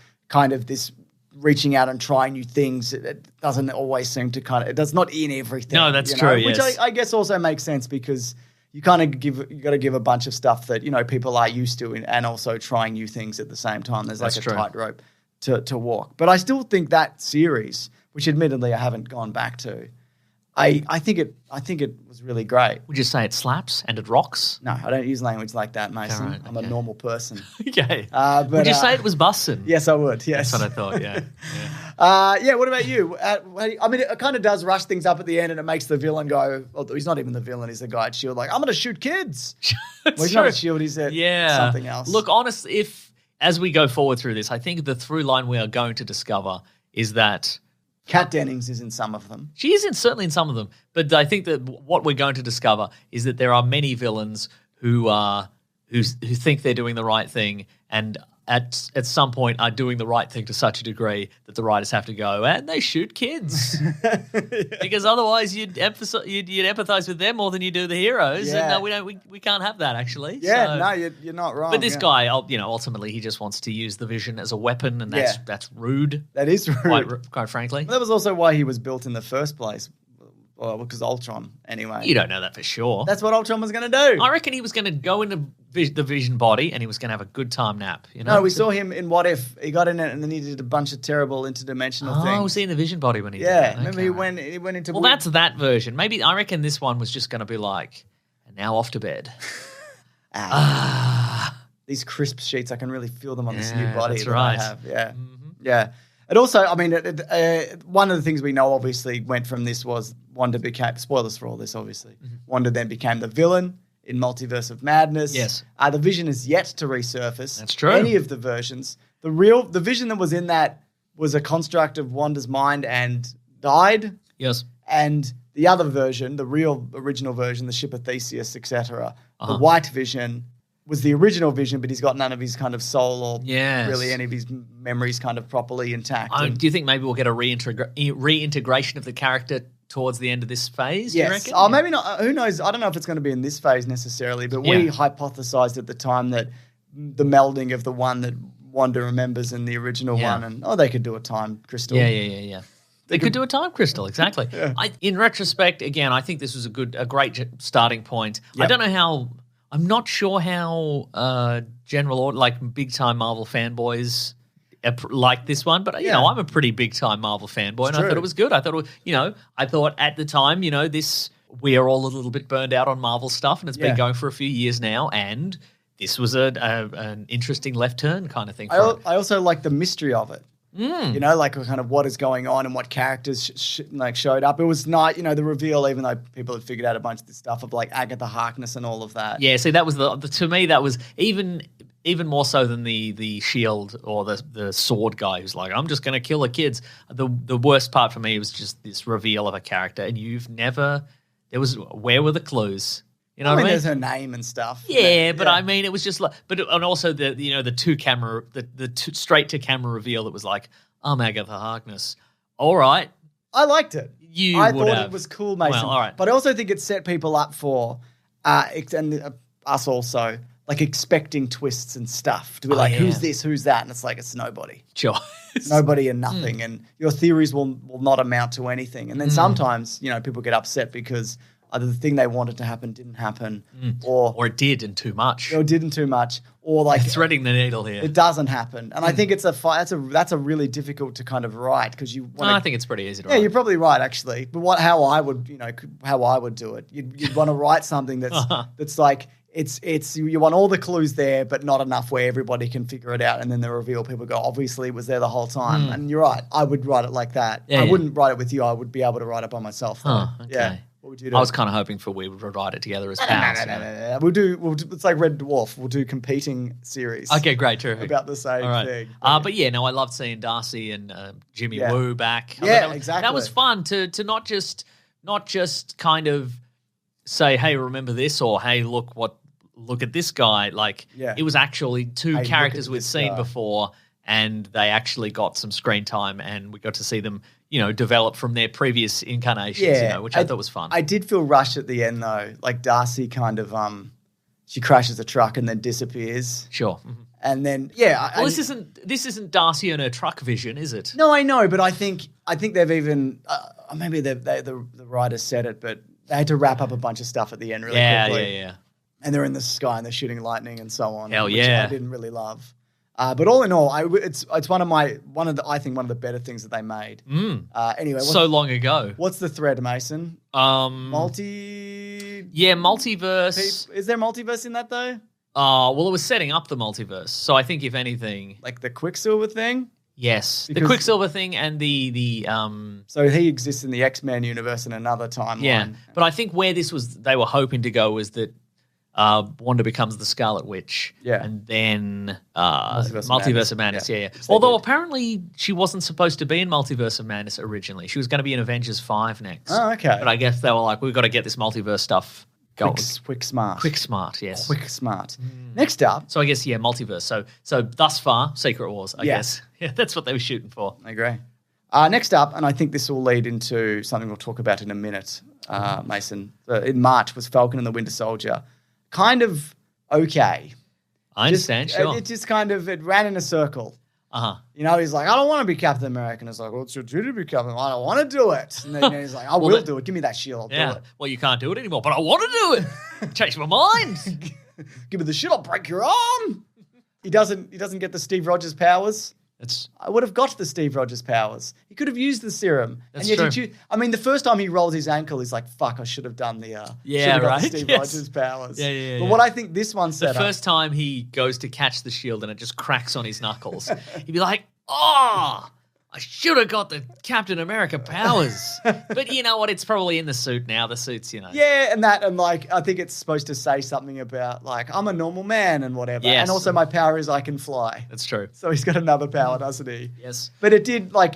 reaching out and trying new things, it doesn't always seem to it does not in everything. No, that's true. Which yes. I guess also makes sense because you got to give a bunch of stuff that, people are used to and also trying new things at the same time. There's like That's a true. tightrope to walk. But I still think that series, which admittedly I haven't gone back to, I think it was really great. Would you say it slaps and it rocks? No, I don't use language like that, Mason. Right, I'm a normal person. Okay. But, would you say it was bussin'? Yes, I would. Yes. That's what I thought, yeah. What about you? I mean, it kind of does rush things up at the end and it makes the villain go, well, he's not even the villain, he's the guy at S.H.I.E.L.D. like, I'm going to shoot kids. Well, he's not at S.H.I.E.L.D., he's at something else. Look, honestly, as we go forward through this, I think the through line we are going to discover is that Kat Dennings is in some of them. she is certainly in some of them, but I think that what we're going to discover is that there are many villains who think they're doing the right thing and at some point are doing the right thing to such a degree that the writers have to go and they shoot kids because otherwise you'd empathize with them more than you do the heroes. Yeah. And we can't have that actually. Yeah, So- no, you're not wrong. But this yeah. guy, ultimately, he just wants to use the Vision as a weapon, and that's rude. That is rude. Quite frankly. That was also why he was built in the first place. Well, because Ultron, anyway. You don't know that for sure. That's what Ultron was going to do. I reckon he was going to go into the Vision body, and he was going to have a good time nap. No, we saw him in What If. He got in it, and then he did a bunch of terrible interdimensional things. Oh, was he in the Vision body when he did Yeah, that? remember Okay. he went into. Well, that's that version. Maybe I reckon this one was just going to be like, and now off to bed. These crisp sheets, I can really feel them on this new Yeah, body that's that right. I have. Yeah, yeah. And also, I mean, one of the things we know obviously went from this was Wanda became, spoilers for all this obviously, Wanda then became the villain in Multiverse of Madness. Yes. The Vision is yet to resurface. That's true. Any of the versions. The Vision that was in that was a construct of Wanda's mind and died. Yes. And the other version, the real original version, the ship of Theseus, etc., the White Vision was the original Vision, but he's got none of his kind of soul or really any of his memories kind of properly intact. Do you think maybe we'll get a reintegration of the character towards the end of this phase? Yes. You reckon? Oh, maybe not. Who knows? I don't know if it's going to be in this phase necessarily, but we hypothesized at the time that the melding of the one that Wanda remembers in the original one, and they could do a time crystal. Yeah. They could do a time crystal, exactly. In retrospect, again, I think this was a great starting point. Yep. I don't know how. I'm not sure how big time Marvel fanboys like this one, but I'm a pretty big time Marvel fanboy, and I thought it was good. I thought I thought at the time, we are all a little bit burned out on Marvel stuff, and it's been going for a few years now, and this was an interesting left turn kind of thing. I also like the mystery of it. Like kind of what is going on and what characters showed up. It was not, the reveal, even though people had figured out a bunch of this stuff of like Agatha Harkness and all of that. Yeah, see, that was to me that was even more so than the shield or the sword guy who's like, I'm just going to kill the kids. The worst part for me was just this reveal of a character, and where were the clues? You know what I mean? There's her name and stuff. Yeah, but I mean, it was just like, and also the two camera, the straight to camera reveal that was like, I'm Agatha Harkness. All right. I liked it. I thought it was cool, Mason. Well, all right. But I also think it set people up for, and us also, like expecting twists and stuff to be who's this, who's that? And it's like, it's nobody. Sure. Nobody and nothing. And your theories will not amount to anything. And then sometimes, people get upset because either the thing they wanted to happen didn't happen, or it did and too much. Or it didn't too much, or like threading the needle here. It doesn't happen, and I think it's that's a really difficult to kind of write because you. I think it's pretty easy to write. Yeah, you're probably right actually. But how I would do it, you'd want to write something that's like it's you want all the clues there, but not enough where everybody can figure it out, and then the reveal people go, obviously it was there the whole time, and you're right. I would write it like that. I wouldn't write it with you. I would be able to write it by myself. Though. Okay. Yeah. What would you do? I was kind of hoping we would write it together as pals. No. We'll do. It's like Red Dwarf. We'll do competing series. Okay, great, terrific. About the same thing. But yeah, no, I loved seeing Darcy and Jimmy Woo back. Exactly. That was fun to not just kind of say, hey, remember this, or hey, look at this guy. Like it was actually two characters we'd seen before. and they actually got some screen time, and we got to see them, develop from their previous incarnations, which I thought was fun. I did feel rushed at the end though. Like Darcy kind of she crashes the truck and then disappears. Sure. Mm-hmm. And then this isn't Darcy and her truck vision, is it? No, I know, but I think they've even maybe the writers said it, but they had to wrap up a bunch of stuff at the end really quickly. Yeah. And they're in the sky and they're shooting lightning and so on. Hell which yeah. I didn't really love. But all in all, it's one of the better things that they made. Anyway, so long ago. What's the thread, Mason? Multiverse. Is there multiverse in that though? Well, it was setting up the multiverse. So I think if anything, like the Quicksilver thing. Yes, the Quicksilver thing and the So he exists in the X-Men universe in another timeline. Yeah, but I think where they were hoping to go was that Wanda becomes the Scarlet Witch. Yeah. And then Multiverse of Madness. Yeah. So although apparently she wasn't supposed to be in Multiverse of Madness originally. She was going to be in Avengers 5 next. Oh, okay. But I guess they were like, we've got to get this multiverse stuff going. Quick smart. Quick smart, yes. Quick smart. Next up. So I guess, multiverse. So thus far, Secret Wars, I guess. Yeah, that's what they were shooting for. I agree. Next up, and I think this will lead into something we'll talk about in a minute, Mason. In March was Falcon and the Winter Soldier. Kind of okay. I understand, sure. It just it ran in a circle. Uh-huh. He's like, I don't want to be Captain America. And it's like, well, it's your duty to be Captain America. I don't want to do it. And then he's like, I will do it. Give me that shield. I'll do it. Well, you can't do it anymore, but I want to do it. Change my mind. Give me the shield. I'll break your arm. He doesn't get the Steve Rogers powers. I would have got the Steve Rogers powers. He could have used the serum. That's and yet true. the first time he rolls his ankle, he's like, fuck, I should have done the Steve Rogers powers. Yeah. But what I think this one set the first time he goes to catch the shield and it just cracks on his knuckles, he'd be like, oh, I should have got the Captain America powers. But you know what? It's probably in the suit now. The suit's, Yeah, and I think it's supposed to say something about, like, I'm a normal man and whatever. Yes. And also my power is I can fly. That's true. So he's got another power, doesn't he? Yes. But it did, what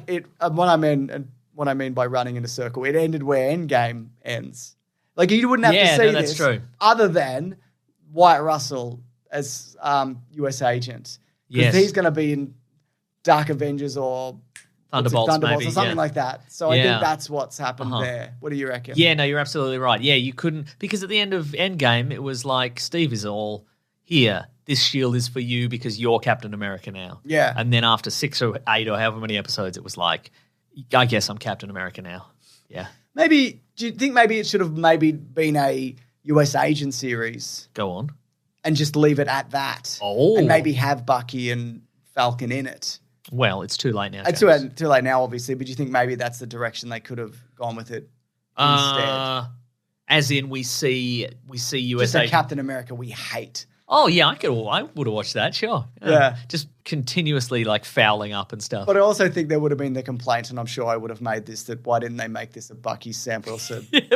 I mean by running in a circle, it ended where Endgame ends. Like, you wouldn't have to see that's this true. other than Wyatt Russell as US agent. Because he's going to be in Dark Avengers or Thunderbolts maybe, or something like that. So I think that's what's happened there. What do you reckon? Yeah, no, you're absolutely right. Yeah, you couldn't, because at the end of Endgame, it was like, Steve is all here. This shield is for you because you're Captain America now. Yeah. And then after 6 or 8 or however many episodes, it was like, I guess I'm Captain America now. Yeah. Do you think maybe it should have been a US agent series? Go on. And just leave it at that. Oh. And maybe have Bucky and Falcon in it. Well, it's too late now. It's too late now, obviously, but do you think maybe that's the direction they could have gone with it instead? As in we see USA. Just a Captain America we hate. Oh, yeah, I would have watched that, sure. Yeah. Just continuously, like, fouling up and stuff. But I also think there would have been the complaint, and I'm sure I would have made this, that why didn't they make this a Bucky sample show at the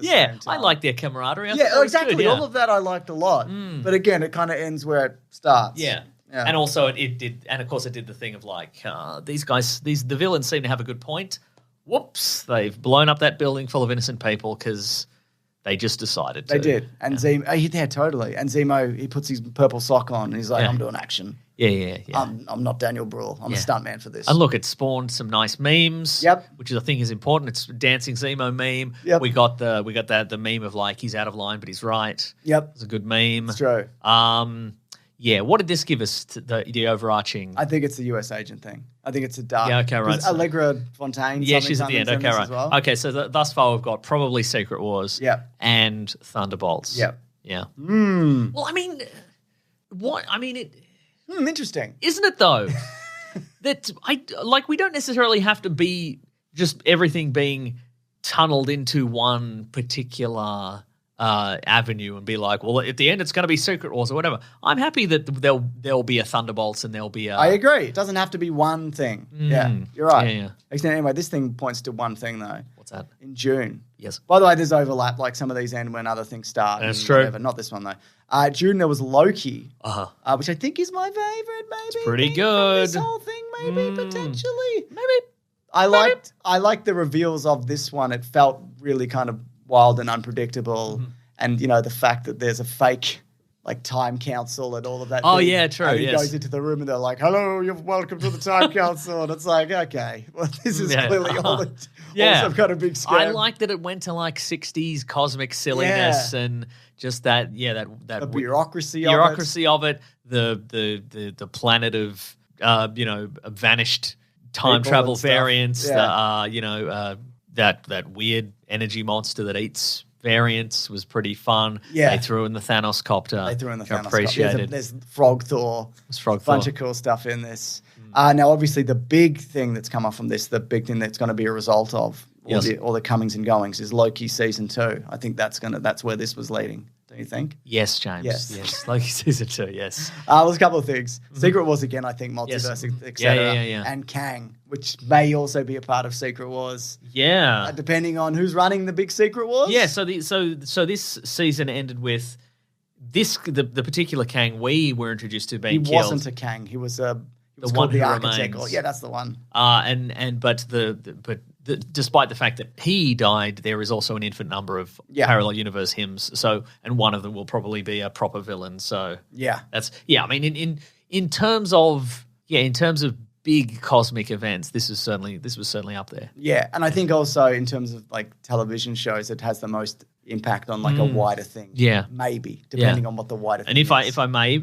same time? I like their camaraderie. Yeah, exactly. Good, yeah. All of that I liked a lot. But again, it kind of ends where it starts. Yeah. And also it did, and of course it did the thing of like, the villains seem to have a good point. Whoops, they've blown up that building full of innocent people because they just decided to. They did. And Zemo, totally. And Zemo, he puts his purple sock on and he's like, I'm doing action. Yeah. I'm not Daniel Bruhl. I'm a stuntman for this. And look, it spawned some nice memes. Yep. Which I think is important. It's a dancing Zemo meme. Yep. We got the meme of like he's out of line but he's right. Yep. It's a good meme. It's true. Yeah, what did this give us, the overarching? I think it's the US agent thing. I think it's a dark. Yeah, okay, right. Allegra Fontaine. Yeah, she's at the end. Okay, right. Well. Okay, so thus far we've got probably Secret Wars and Thunderbolts. Yep. Yeah. Mm. Well, I mean, what? I mean, it. Interesting. Isn't it, though? That we don't necessarily have to be just everything being tunneled into one particular avenue and be like, well, at the end it's going to be Secret Wars or whatever. I'm happy that there'll be a Thunderbolts and there'll be a... I agree. It doesn't have to be one thing. Yeah, you're right. Yeah. Anyway, this thing points to one thing though. What's that? In June. Yes. By the way, there's overlap. Like some of these end when other things start. That's true. Whatever. Not this one though. June there was Loki, which I think is my favorite. Maybe it's pretty good. This whole thing, maybe potentially. Maybe. I liked the reveals of this one. It felt really kind of wild and unpredictable. And, the fact that there's a fake like time council and all of that. Oh, thing. yeah, true, And he yes. goes into the room and they're like, "Hello, you're welcome to the time council." And it's like, okay, well, this is Yeah. clearly all Yeah. some kind of big scam. I like that it went to like 60s cosmic silliness and just that the bureaucracy of it, the planet of vanished time People travel and stuff. variants, Yeah. that weird energy monster that eats variants was pretty fun. Yeah. They threw in the Thanos copter. They threw in the which I Thanos. appreciated. There's Frog Thor. There's Frog Bunch Thor. of cool stuff in this. Now, obviously, the big thing that's come up from this, the big thing that's going to be a result of all the comings and goings is Loki season 2. I think that's where this was leading. Don't you think? Yes, James. Yes. Loki season 2, yes. There's a couple of things. Secret Wars again, I think, Multiverse, etc. Yeah. And Kang, which may also be a part of Secret Wars, Yeah. depending on who's running the big Secret Wars. Yeah, so this season ended with the particular Kang we were introduced to being he killed. wasn't a Kang. He was one called the who Architect. remains. Yeah, that's the one. Despite the fact that he died, there is also an infinite number of parallel universe hymns. So, and one of them will probably be a proper villain. So, Yeah. I mean, in terms of big cosmic events, this was certainly up there. Yeah, and I think also in terms of like television shows, it has the most impact on like a wider thing. Yeah. Maybe, depending on what the wider thing And is. if I may,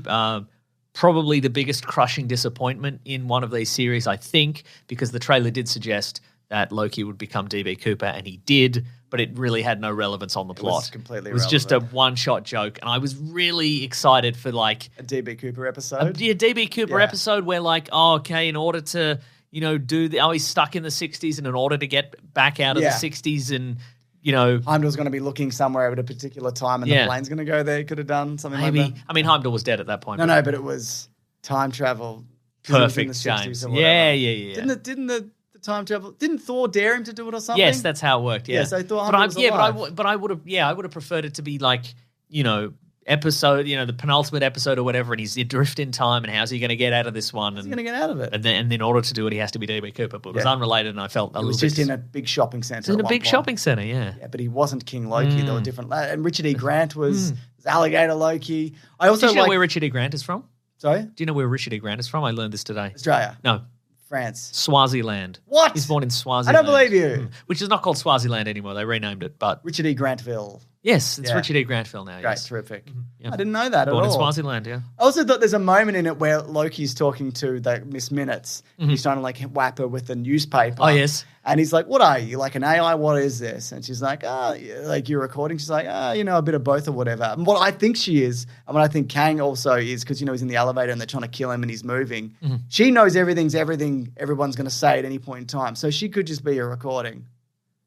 probably the biggest crushing disappointment in one of these series, I think, because the trailer did suggest that Loki would become DB Cooper, and he did, but it really had no relevance on the plot. was completely It was just a irrelevant. one-shot joke, and I was really excited for like a DB Cooper a episode. DB Cooper Yeah. episode where like, in order to he's stuck in the 60s, and in order to get back out of the 60s and Heimdall's going to be looking somewhere at a particular time, and the plane's going to go there. Could have done something maybe. like that. I mean, Heimdall was dead at that point. No, but it was time travel. 'Cause it was in Perfect, the 60s James. or whatever. Yeah. Didn't the time travel? Didn't Thor dare him to do it or something? Yes, that's how it worked. Yeah, Yeah, so Thor but I, was alive. but I would have preferred it to be like episode, the penultimate episode or whatever, and he's adrift in time, and how's he going to get out of this one? He's going to get out of it. And then in order to do it, he has to be DB Cooper. But it was unrelated, and I felt a It little was bit. just in a big shopping centre. in a big shopping centre, yeah. Yeah, but he wasn't King Loki. There were different. And Richard E. Grant was Alligator Loki. I also Do you know where Richard E. Grant is from? Sorry, Do you know where Richard E. Grant is from? I learned this today. Australia, No, France. Swaziland. What? He's born in Swaziland. I don't believe you. Which is not called Swaziland anymore. They renamed it, but Richard E. Grantville. yes, it's Yeah. Richard E. Grantville now. Great, Yes. terrific. Yeah. I didn't know that Born at in all. Swaziland, yeah. I also thought there's a moment in it where Loki's talking to the Miss Minutes. He's trying to like whap her with a newspaper. Oh, yes. And he's like, "What are you, like an AI? What is this?" And she's like, like you're recording." She's like, a bit of both or whatever. And what I think she is, and what I think Kang also is, because he's in the elevator and they're trying to kill him and he's moving. She knows everything everyone's going to say at any point in time. So she could just be a recording,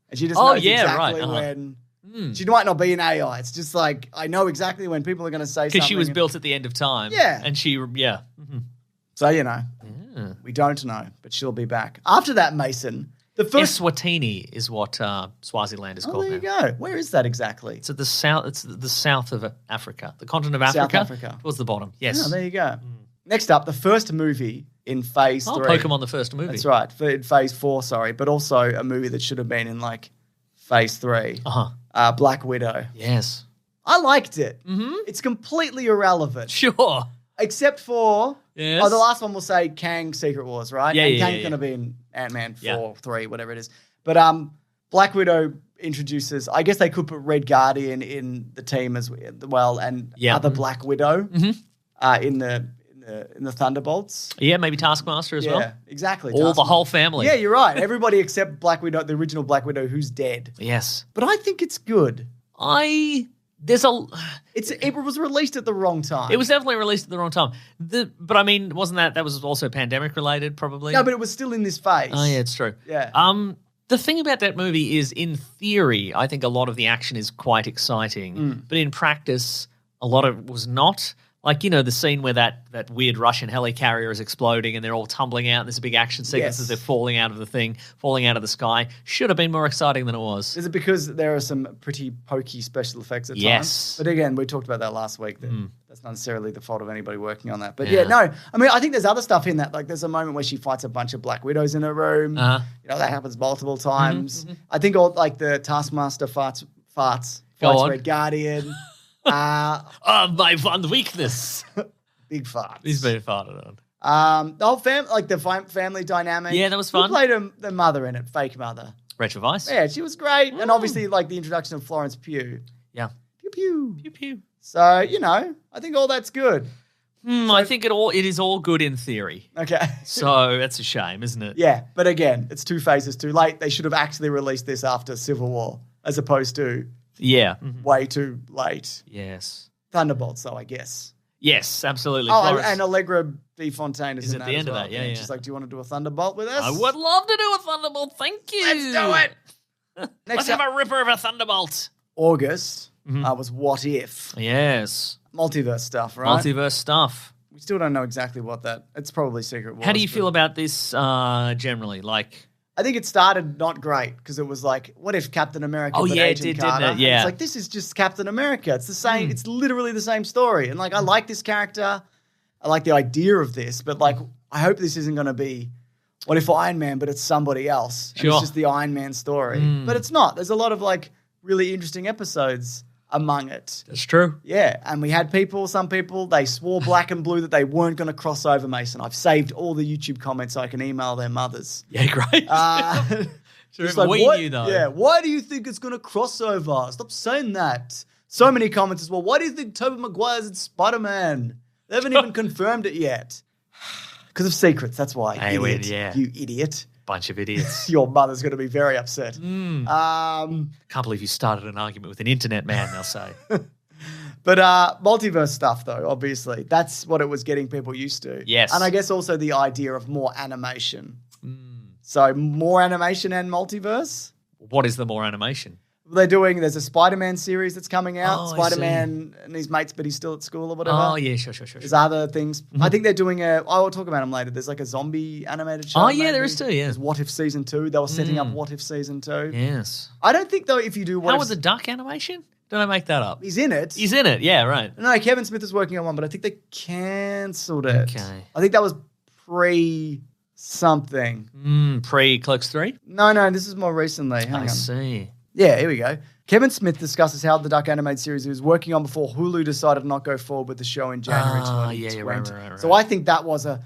and she just knows exactly when. She might not be an AI. It's just like I know exactly when people are going to say something. Because she was built at the end of time. Yeah. And she, yeah. So we don't know, but she'll be back after that. Mason, the first. Eswatini is what Swaziland is Oh, called there you now. go. Where is that exactly? It's at the south. It's the south of Africa, the continent of Africa. South Africa. Towards the bottom. Yes. Oh, there you go. Next up, the first movie in Phase 3. Pokemon, the first movie. That's right, in Phase 4. Sorry, but also a movie that should have been in like Phase 3. Black Widow. Yes. I liked it. It's completely irrelevant, Sure. except for Yes. the last one we'll say Kang Secret Wars, right? Yeah, and yeah, Kang's yeah. going to be in Ant-Man 4, Yeah. 3, whatever it is. But Black Widow introduces. I guess they could put Red Guardian in the team as well, and other Black Widow in the Thunderbolts. Yeah, maybe Taskmaster as Yeah, well. exactly. The whole family. Yeah, you're right. Everybody except Black Widow, the original Black Widow, who's dead. Yes. But I think it's good. It was released at the wrong time. It was definitely released at the wrong time. But I mean, wasn't that was also pandemic related probably? No, but it was still in this phase. Oh yeah, it's true. Yeah. The thing about that movie is, in theory, I think a lot of the action is quite exciting, but in practice, a lot of it was not. Like, the scene where that weird Russian helicarrier is exploding and they're all tumbling out and there's a big action sequence as they're falling out of the sky. Should have been more exciting than it was. Is it because there are some pretty pokey special effects at times? But again, we talked about that last week. That's not necessarily the fault of anybody working on that. But no. I mean, I think there's other stuff in that. Like, there's a moment where she fights a bunch of Black Widows in a room. That happens multiple times. I think all like the Taskmaster farts Go on. Red Guardian. My one weakness. Big farts. He's been farted on. The whole family dynamic. Yeah, that was fun. Who played the mother in it? Fake mother. Rachel Weisz. Yeah, she was great. And obviously, like, the introduction of Florence Pugh. Yeah. Pew, pew. Pew pew. So, I think all that's good. I think it is all good in theory. Okay. So that's a shame, isn't it? Yeah, but again, it's 2 phases too late. They should have actually released this after Civil War as opposed to way too late. Yes. Thunderbolts, though, I guess. Yes, absolutely. Oh, Florence. and Allegra De Fontaine is in at that the end as well. of that, yeah. She's like, do you want to do a Thunderbolt with us? I would love to do a Thunderbolt. Thank you. Let's do it. Let's have a ripper of a Thunderbolt. August was What If. Yes. Multiverse stuff, right? Multiverse stuff. We still don't know exactly what that... It's probably Secret Wars. How do you feel about this generally? Like... I think it started not great because it was like, what if Captain America Oh, but yeah, it Agent did, Carter? didn't it? Yeah. And it's like, this is just Captain America. It's the same. It's literally the same story. And like, I like this character. I like the idea of this. But like, I hope this isn't going to be, what if Iron Man, but it's somebody else. And Sure. it's just the Iron Man story. But it's not. There's a lot of like really interesting episodes among it. That's true. Yeah, and we had some people, they swore black and blue that they weren't going to cross over, Mason. I've saved all the YouTube comments so I can email their mothers. Yeah, great. Just we what, knew, though. Yeah, why do you think it's going to cross over? Stop saying that. So many comments as well. Why do you think Tobey Maguire's in Spider-Man? They haven't even confirmed it yet. Because of secrets, that's why. Hey, idiot. yeah. You idiot. Bunch of idiots. Your mother's going to be very upset. Can't believe you started an argument with an internet man, they'll say. But multiverse stuff, though, obviously. That's what it was getting people used to. Yes. And I guess also the idea of more animation. So more animation and multiverse. What is the more animation? There's a Spider-Man series that's coming out. Oh, I Spider-Man and his mates, but he's still at school or whatever. Oh, yeah, sure. There's other things. I think they're doing I will talk about them later. There's like a zombie animated show. Oh, yeah, maybe. there is too, yeah. There's What If Season 2. They were setting up What If Season 2. Yes. I don't think, though, if you do What How If... was the duck animation? Did I make that up? He's in it. He's in it, yeah, right. No, Kevin Smith is working on one, but I think they cancelled it. Okay. I think that was pre-something. Pre-Clerks 3? No, this is more recently. Hang I on. see. Yeah, here we go. Kevin Smith discusses how the Duck animated series he was working on before Hulu decided not go forward with the show in January 2020. Yeah, right. So I think that was a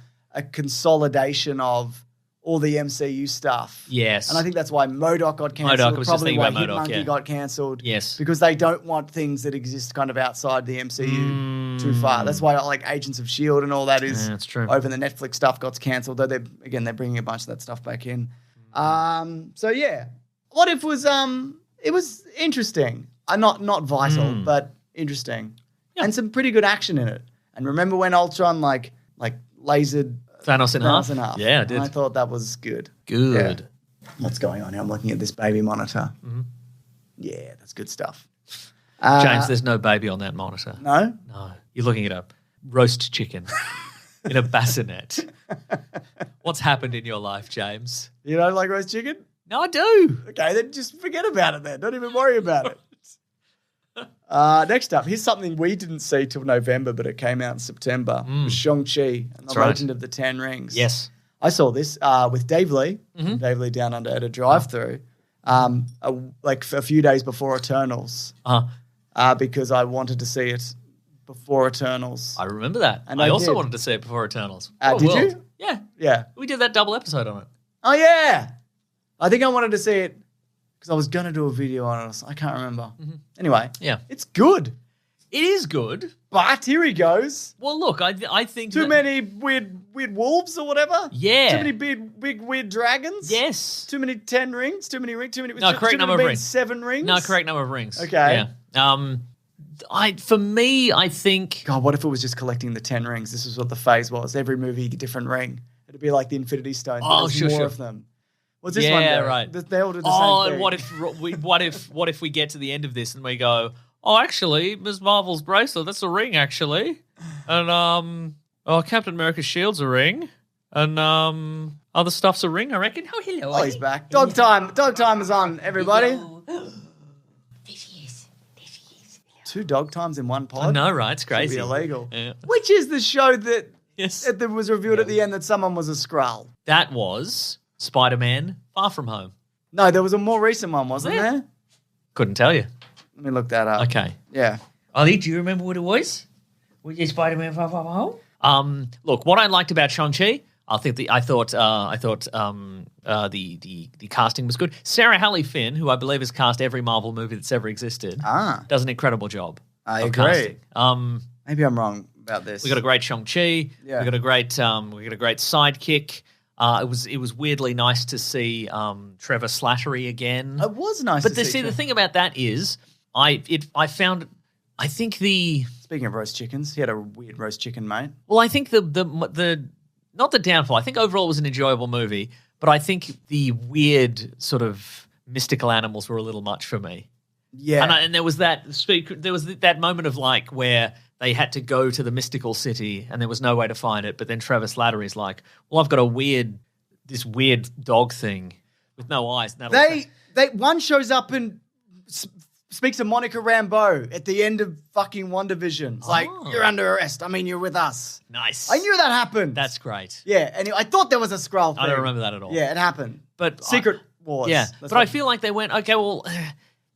consolidation of all the MCU stuff. Yes. And I think that's why MODOK got cancelled. MODOK, I was just probably thinking why about MODOK, Hitmonkey yeah. got cancelled. Yes. Because they don't want things that exist kind of outside the MCU too far. That's why like Agents of S.H.I.E.L.D. and all that is that's true. over the Netflix stuff got cancelled, though they're bringing a bunch of that stuff back in. So yeah. What If was it was interesting. Not vital, but interesting. Yeah. And some pretty good action in it. And remember when Ultron like lasered Thanos in half? Yeah, I did. And I thought that was good. Good. Yeah. What's going on here? I'm looking at this baby monitor. Yeah, that's good stuff. James, there's no baby on that monitor. No? No. You're looking at a roast chicken in a bassinet. What's happened in your life, James? You don't like roast chicken? No, I do. Okay, then just forget about it then. Don't even worry about it. Next up, here's something we didn't see till November, but it came out in September. It was Shang-Chi and the Legend of the Ten Rings. Yes. I saw this with Dave Lee, Dave Lee Down Under at a drive-through, like a few days before Eternals, because I wanted to see it before Eternals. I remember that. And I I also did. wanted to see it before Eternals. Did you? Yeah. Yeah. We did that double episode on it. Oh, yeah. I think I wanted to see it because I was going to do a video on it. I can't remember. Anyway. Yeah. It's good. It is good. But here he goes. Well, look, I think Too many weird wolves or whatever? Yeah. Too many big weird dragons? Yes. Too many 10 rings? Too many rings? No, correct number of rings. 7 rings? No, correct number of rings. Okay. Yeah. For me, I think... God, what if it was just collecting the 10 rings? This is what the phase was. Every movie, a different ring. It'd be like the Infinity Stones. Oh, sure. More of them. What's this one? Yeah, right. They all do the Oh, same and thing. what if we get to the end of this and we go, oh, actually, Ms. Marvel's bracelet, that's a ring, actually. And, Captain America's shield's a ring. And, other stuff's a ring, I reckon. Oh, hello. Oh, he's back. Dog time. Dog time is on, everybody. There she is. 2 dog times in one pod? I know, right? It's Should crazy. be illegal. Yeah. Which is the show that Yes. that was revealed at the end that someone was a Skrull? That was Spider-Man Far From Home. No, there was a more recent one, wasn't Yeah. there? Couldn't tell you. Let me look that up. Okay. Yeah. Ollie, do you remember what it was? Was it Spider-Man Far From Home? Look, what I liked about Shang-Chi, I thought the casting was good. Sarah Halley Finn, who I believe has cast every Marvel movie that's ever existed, does an incredible job. I of agree. Casting. Maybe I'm wrong about this. We got a great Shang-Chi. Yeah. We got a great sidekick. It was weirdly nice to see Trevor Slattery again. It was nice But to see. the thing about that is I think Speaking of roast chickens, he had a weird roast chicken, mate. well, I think the not the downfall. I think overall it was an enjoyable movie, but I think the weird sort of mystical animals were a little much for me. Yeah. And there was that moment of like where they had to go to the mystical city and there was no way to find it, but then Trevor Slattery's like, well, I've got this weird dog thing with no eyes. And One shows up and speaks to Monica Rambeau at the end of fucking WandaVision. It's like, you're under arrest. I mean, you're with us. Nice. I knew that happened. That's great. Yeah, and I thought there was a Skrull thing. I don't remember that at all. Yeah, it happened. But Secret Wars. Yeah, but I feel like they went, okay, well,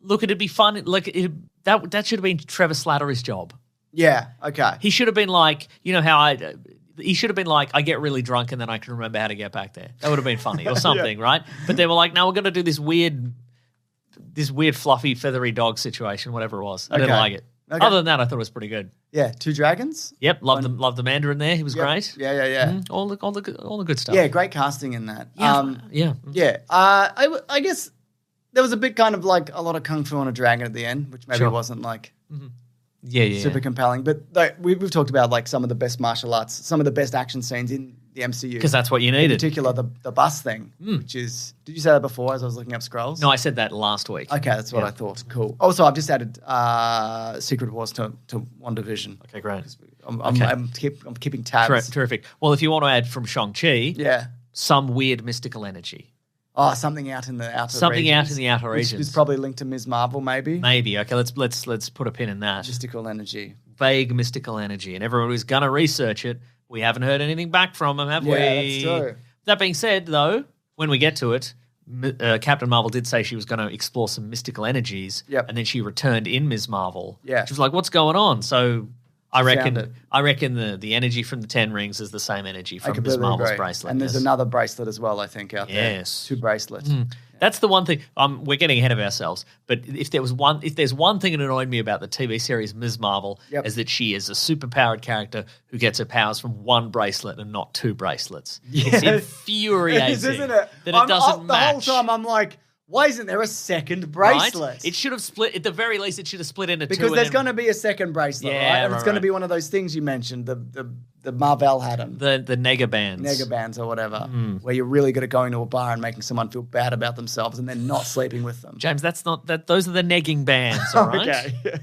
look, it'd be fun. Like that should have been Trevor Slattery's job. Yeah, okay. He should have been like, you know how he should have been like, I get really drunk and then I can remember how to get back there. That would have been funny or something, right? But they were like, no, we're going to do this weird fluffy feathery dog situation, whatever it was. I didn't like it. Okay. Other than that, I thought it was pretty good. Yeah, two dragons. Yep, loved the Mandarin there. He was great. Yeah. All the good stuff. Yeah, great casting in that. Yeah. I guess there was a bit kind of like a lot of kung fu on a dragon at the end, which maybe wasn't like super compelling. But like, we've talked about like some of the best martial arts, some of the best action scenes in the MCU. Because that's what you In needed. particular, the bus thing, which is. Did you say that before as I was looking up scrolls? No, I said that last week. Okay, that's what I thought. Cool. Also, I've just added Secret Wars to WandaVision. Okay, great. I'm keeping tabs. Terrific. Well, if you want to add from Shang-Chi, Yeah. some weird mystical energy. Oh, something out in the outer Something regions. out in the outer regions. It's probably linked to Ms. Marvel, maybe. Maybe. Okay, let's put a pin in that. Mystical energy. Vague mystical energy. And everyone who's going to research it, we haven't heard anything back from them, have we? Yeah, that's true. That being said, though, when we get to it, Captain Marvel did say she was going to explore some mystical energies, and then she returned in Ms. Marvel. Yeah. She was like, what's going on? So I Found it. reckon the energy from the 10 rings is the same energy from Ms. Marvel's bracelet. And there's yes. another bracelet as well, I think, out there. Yes. 2 bracelets. That's the one thing. We're getting ahead of ourselves. But if there's one thing that annoyed me about the TV series Ms. Marvel, is that she is a superpowered character who gets her powers from 1 bracelet and not 2 bracelets. It's infuriating, isn't it? That it doesn't match. The whole time I'm like, why isn't there a second bracelet? Right? It should have split. At the very least, it should have split into 2. Because there's going to be a second bracelet, right? And it's going to be one of those things you mentioned, the Marvel had them. The nega bands. Nega bands or whatever, where you're really good at going to a bar and making someone feel bad about themselves and then not sleeping with them. James, that's not that. Those are the negging bands, all right? Okay.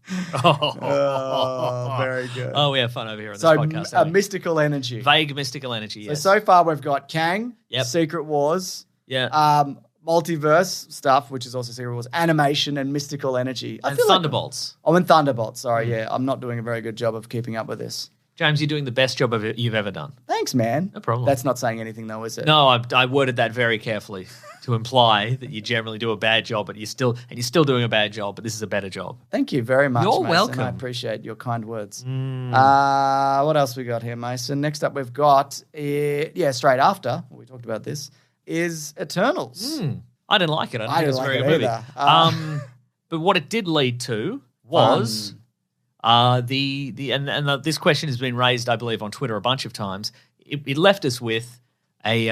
Very good. Oh, we have fun over here on this podcast. So, mystical energy. Vague mystical energy, yes. So far we've got Kang, Yep. Secret Wars, Yeah. Multiverse stuff, which is also Secret Wars, animation and mystical energy. And Thunderbolts. And Thunderbolts. Sorry, yeah. I'm not doing a very good job of keeping up with this. James, you're doing the best job you've ever done. Thanks, man. No problem. That's not saying anything, though, is it? No, I worded that very carefully to imply that you generally do a bad job, but you're still doing a bad job, but this is a better job. Thank you very much, You're Mason. welcome. I appreciate your kind words. What else we got here, Mason? Next up we've got, straight after, we talked about this, is Eternals. I didn't like it. I didn't think it was a very good movie. either. But what it did lead to was this question has been raised, I believe, on Twitter a bunch of times. It left us with a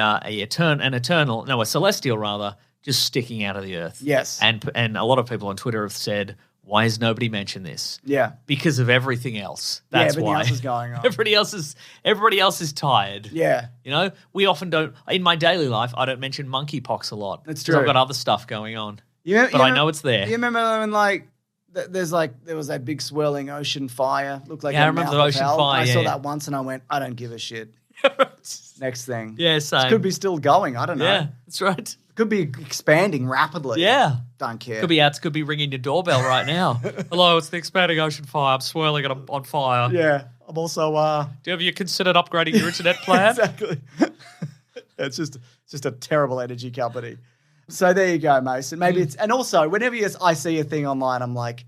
celestial rather, just sticking out of the earth. Yes. And a lot of people on Twitter have said, why has nobody mentioned this? Yeah. Because of everything else. That's everything why. else is going on. Everybody else is tired. Yeah. You know, we often don't, in my daily life, I don't mention monkeypox a lot. That's 'cause true. I've got other stuff going on. I know it's there. You remember when there was that big swirling ocean fire? Looked like I remember the ocean fire. I saw that once and I went, I don't give a shit. Next thing. Yeah, same. This could be still going. I don't know. Yeah, that's right. Could be expanding rapidly. Yeah. Don't care. Could be ringing your doorbell right now. Hello, it's the expanding ocean fire. I'm swirling it on fire. Yeah. I'm also Have you considered upgrading your internet plan? Exactly. It's just a terrible energy company. So there you go, Mason. Maybe it's, and also whenever I see a thing online, I'm like,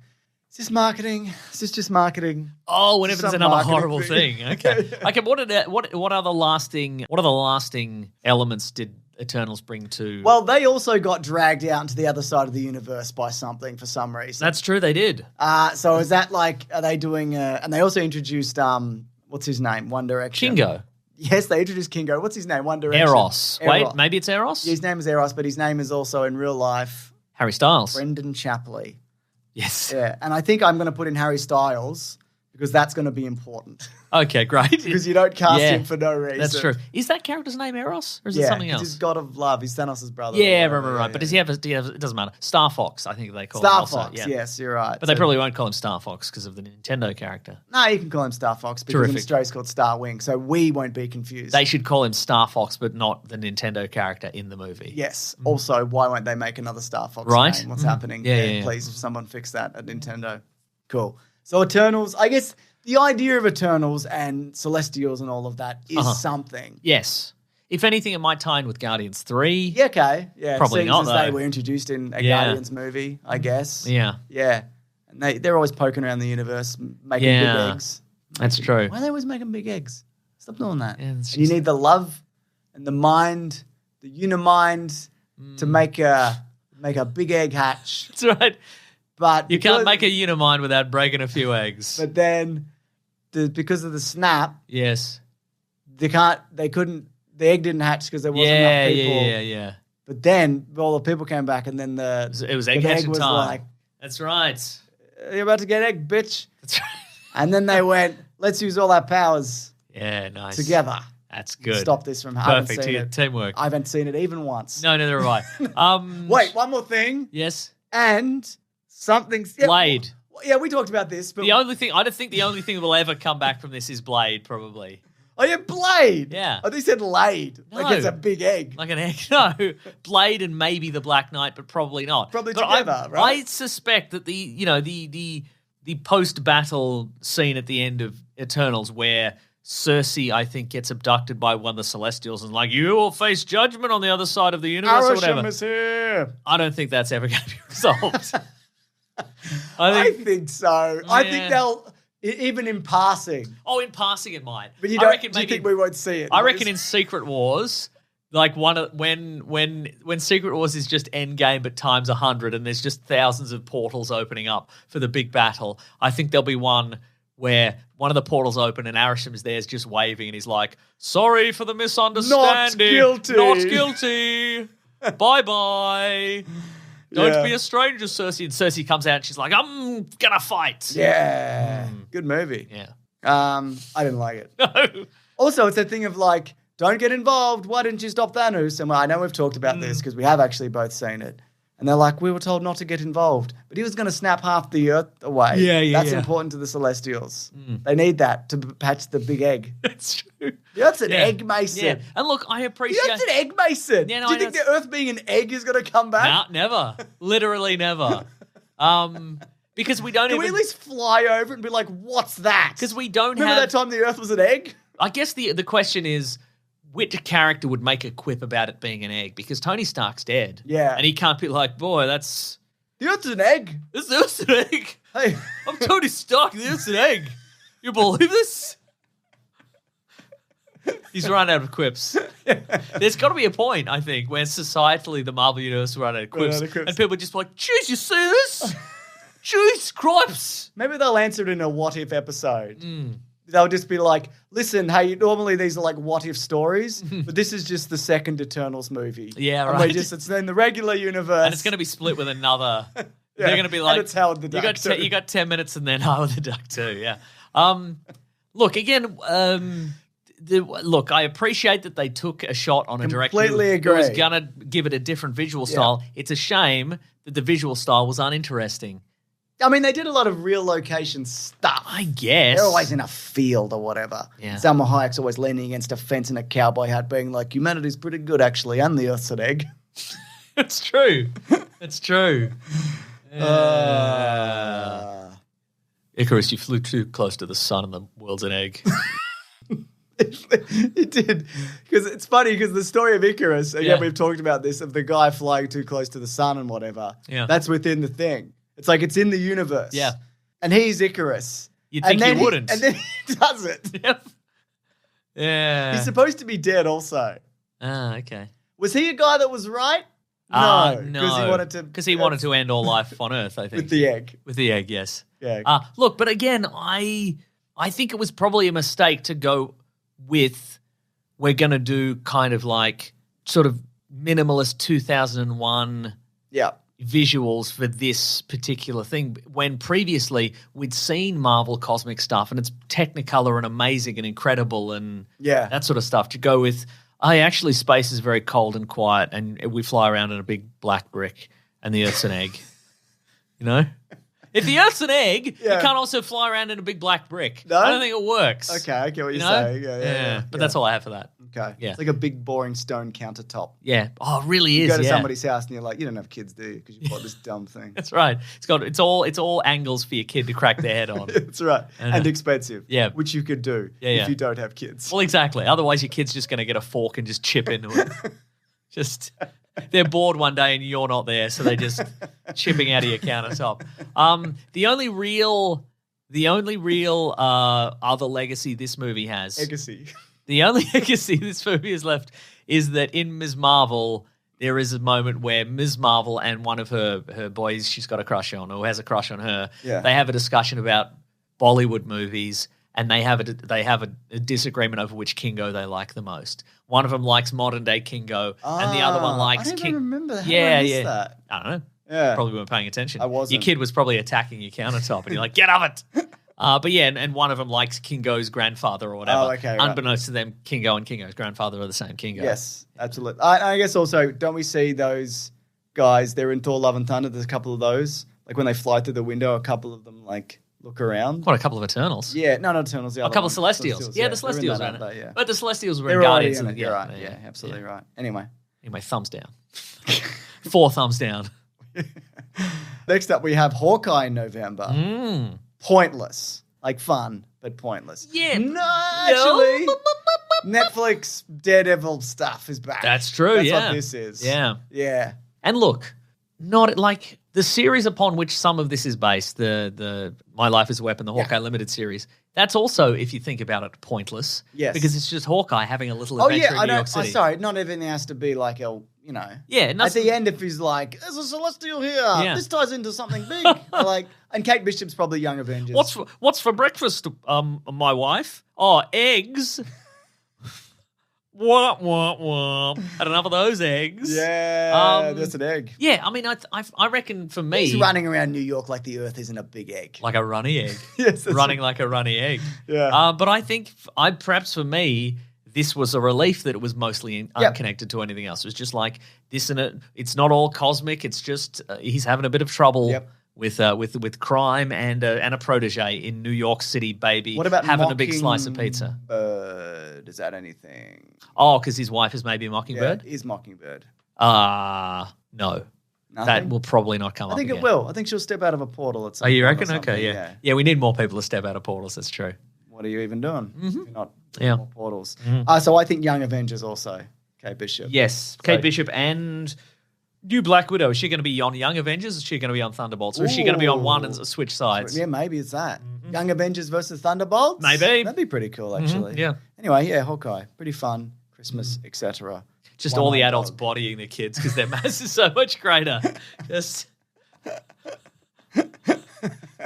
Is this marketing? Is this just marketing? Oh, whenever there's Some another marketing horrible thing. thing. Okay. Okay. What other lasting elements did Eternals bring to? Well, they also got dragged out into the other side of the universe by something for some reason. That's true. They did. So is that like, are they doing, and they also introduced, what's his name? One Direction. Kingo. Yes, they introduced Kingo. What's his name? One Direction. Eros. Eros. Wait, maybe it's Eros? Yeah, his name is Eros, but his name is also in real life Harry Styles. Brendan Chapley. Yes. Yeah, and I think I'm going to put in Harry Styles because that's going to be important. Okay, great. Because you don't cast him for no reason. That's true. Is that character's name Eros? Or is it Yeah, something else? he's God of Love. He's Thanos' brother. Yeah, right. But does he have it doesn't matter. Star Fox, I think they call him Star also. Fox, Yeah. yes, you're right. But they probably won't call him Star Fox because of the Nintendo character. No, you can call him Star Fox because in Terrific. Australia it's called Star Wing, so we won't be confused. They should call him Star Fox, but not the Nintendo character in the movie. Yes. Also, why won't they make another Star Fox Right. game? What's happening? Yeah. Please, someone fix that at Nintendo. Cool. So Eternals, I guess the idea of Eternals and Celestials and all of that is something. Yes. If anything, it might tie in with Guardians 3. Yeah, okay. Yeah, Probably seeing not, as they though. were introduced in a Yeah. Guardians movie, I guess. Yeah. Yeah. And they're always poking around the universe, making Yeah. big eggs. That's true. Why are they always making big eggs? Stop doing that. Yeah, it's And you just- need the love and the mind, the unimind to make a big egg hatch. That's right. But You can't because- make a Unimind without breaking a few eggs. But then, because of the snap, Yes. the egg didn't hatch because there wasn't enough people. Yeah. But then all the people came back, and then It was the egg hatching was time. like, That's right. "You're about to get egg, bitch." That's right. And then they went, "Let's use all our powers Yeah, nice. together. That's good. Stop this from happening." Perfect. Teamwork. I haven't seen it even once. No, neither have I. Wait, one more thing. Yes. And something's Blade. Yeah, we talked about this, but I don't think the only thing that will ever come back from this is Blade, probably. oh yeah, Blade. Yeah. I think said laid. No. Like it's a big egg. Like an egg. No. Blade and maybe the Black Knight, but probably not. Probably but together, right? I suspect that the post-battle scene at the end of Eternals where Cersei, I think, gets abducted by one of the Celestials and like, you will face judgment on the other side of the universe or whatever. Arasham is here. I don't think that's ever going to be resolved. I think so. I Yeah. think they'll even in passing. Oh, in passing it might. But you I don't. reckon Do you maybe- think we won't see it? I reckon in Secret Wars, like when Secret Wars is just Endgame but times 100 and there's just thousands of portals opening up for the big battle, I think there'll be one where one of the portals open and Arishem is there, is just waving and he's like, "Sorry for the misunderstanding. guilty. Not guilty. Bye-bye. Don't Yeah. be a stranger, Cersei." And Cersei comes out and she's like, "I'm gonna fight." Yeah. Good movie. Yeah. I didn't like it. Also, it's that thing of like, don't get involved. Why didn't you stop Thanos? And I know we've talked about this because we have actually both seen it. And they're like, we were told not to get involved. But he was going to snap half the earth away. That's important to the Celestials. They need that to patch the big egg. That's true. The Earth's an egg mason. Yeah. And look, I The appreciate... Earth's an egg mason. Yeah, no, Do you I think know the Earth being an egg is going to come back? No, never. Literally never. Because we don't Can we at least fly over and be like, what's that? Because we don't Remember have... that time the Earth was an egg? I guess the question is, which character would make a quip about it being an egg? Because Tony Stark's dead. Yeah. And he can't be like, boy, that's... The Earth's an egg. This is an egg. Hey. I'm Tony Stark. This is an egg. You believe this? He's run out of quips. There's got to be a point, I think, where societally the Marvel Universe will run out of quips. And people are just like, jeez, you see this? Jeez, cripes. Maybe they'll answer it in a what if episode. They'll just be like, listen, hey, normally these are like what if stories, but this is just the second Eternals movie. Yeah, and right. It's in the regular universe. And it's going to be split with another. They're going to be like, and it's Howard the Duck too. you got 10 minutes and then Howard the Duck too, yeah. Look, again, look, I appreciate that they took a shot on a director Completely who was agree. going to give it a different visual style. It's a shame that the visual style was uninteresting. I mean, they did a lot of real location stuff. I guess. They're always in a field or whatever. Yeah. Salma Hayek's always leaning against a fence in a cowboy hat being like, humanity's pretty good actually, and the Earth's an egg. It's true. It's true. Icarus, you flew too close to the sun and the world's an egg. It did. Because it's funny because the story of Icarus, again, Yeah. we've talked about this, of the guy flying too close to the sun and whatever. Yeah. That's within the thing. It's like it's in the universe. Yeah. and he's Icarus. You'd think he wouldn't. And then he does it. Yep. Yeah. He's supposed to be dead also. Ah, okay. Was he a guy that was right? No. Because he wanted to end all life on Earth, I think. With the egg. With the egg, yes. Yeah. Look, but again, I think it was probably a mistake to go with we're going to do kind of like sort of minimalist 2001 visuals for this particular thing when previously we'd seen Marvel cosmic stuff and it's Technicolor and amazing and incredible and that sort of stuff. To go with, actually space is very cold and quiet and we fly around in a big black brick and the Earth's an egg. You know? If the Earth's an egg, you can't also fly around in a big black brick. No? I don't think it works. Okay, I get what you're saying. Yeah. But that's all I have for that. Okay. Yeah. It's like a big, boring stone countertop. Yeah. Oh, it really is. You go to somebody's house and you're like, you don't have kids, do you? Because you bought this dumb thing. That's right. It's all angles for your kid to crack their head on. That's right. And expensive. Yeah. Which you could do if you don't have kids. Well, exactly. Otherwise, your kid's just going to get a fork and just chip into it. They're bored one day and you're not there, so they're just chipping out of your countertop. The only real other legacy this movie has. Legacy. The only legacy this movie has left is that in Ms. Marvel, there is a moment where Ms. Marvel and one of her boys she's got a crush on or has a crush on her, they have a discussion about Bollywood movies and they have a disagreement over which Kingo they like the most. One of them likes modern day Kingo and the other one likes I don't remember that. That. I don't know. Yeah. Probably weren't paying attention. I wasn't. Your kid was probably attacking your countertop and you're like, get off it. But yeah, and one of them likes Kingo's grandfather or whatever. Oh, okay. Right. Unbeknownst to them, Kingo and Kingo's grandfather are the same Kingo. Yes, absolutely. I guess also, don't we see those guys, they're in Thor Love and Thunder, there's a couple of those. Like when they fly through the window, a couple of them like look around. What, a couple of Eternals? Yeah, no, not Eternals. The other a couple one. of Celestials. Yeah, the Celestials are in it. Yeah. But the Celestials were They're in Guardians. In it. You're right. Yeah, absolutely right. Anyway, thumbs down. 4 thumbs down. Next up, we have Hawkeye in November. Pointless. Like fun, but pointless. Yeah. No, actually, Netflix Daredevil stuff is back. That's true, That's what this is. Yeah. Yeah. And look, not like the series upon which some of this is based, the My Life as a Weapon, the Hawkeye Limited series, that's also, if you think about it, pointless. Yes. Because it's just Hawkeye having a little adventure in New York City. Sorry, not everything has to be like a, you know. Yeah. At the end, if he's like, there's a Celestial here. This ties into something big. And Kate Bishop's probably Young Avengers. What's for breakfast, my wife? Oh, eggs. Wah, wah, wah. Had enough of those eggs. Yeah, that's an egg. Yeah, I mean, I reckon for me... He's running around New York like the Earth isn't a big egg. Like a runny egg. Yes. Running like a runny egg. Yeah. But I think, perhaps for me, this was a relief that it was mostly unconnected to anything else. It was just like, this and it. It's not all cosmic. It's just he's having a bit of trouble with crime and a protege in New York City, baby. What about having a big slice of pizza? Is that anything? Oh, because his wife is maybe a mockingbird? Yeah, is Mockingbird. No. Nothing? That will probably not come up I think again. it will. I think she'll step out of a portal at some point. Oh, you reckon? Okay, yeah. Yeah, we need more people to step out of portals. That's true. What are you even doing? If you're not more portals. So I think Young Avengers also. Kate Bishop. Yes, Kate Bishop and new Black Widow. Is she going to be on Young Avengers or is she going to be on Thunderbolts? Or is she going to be on one and switch sides? Yeah, maybe it's that. Young Avengers versus Thunderbolts? Maybe. That'd be pretty cool, actually. Yeah. Anyway, Hawkeye. Pretty fun. Christmas, etc. Just all the adults bodying their kids because their mass is so much greater. Just...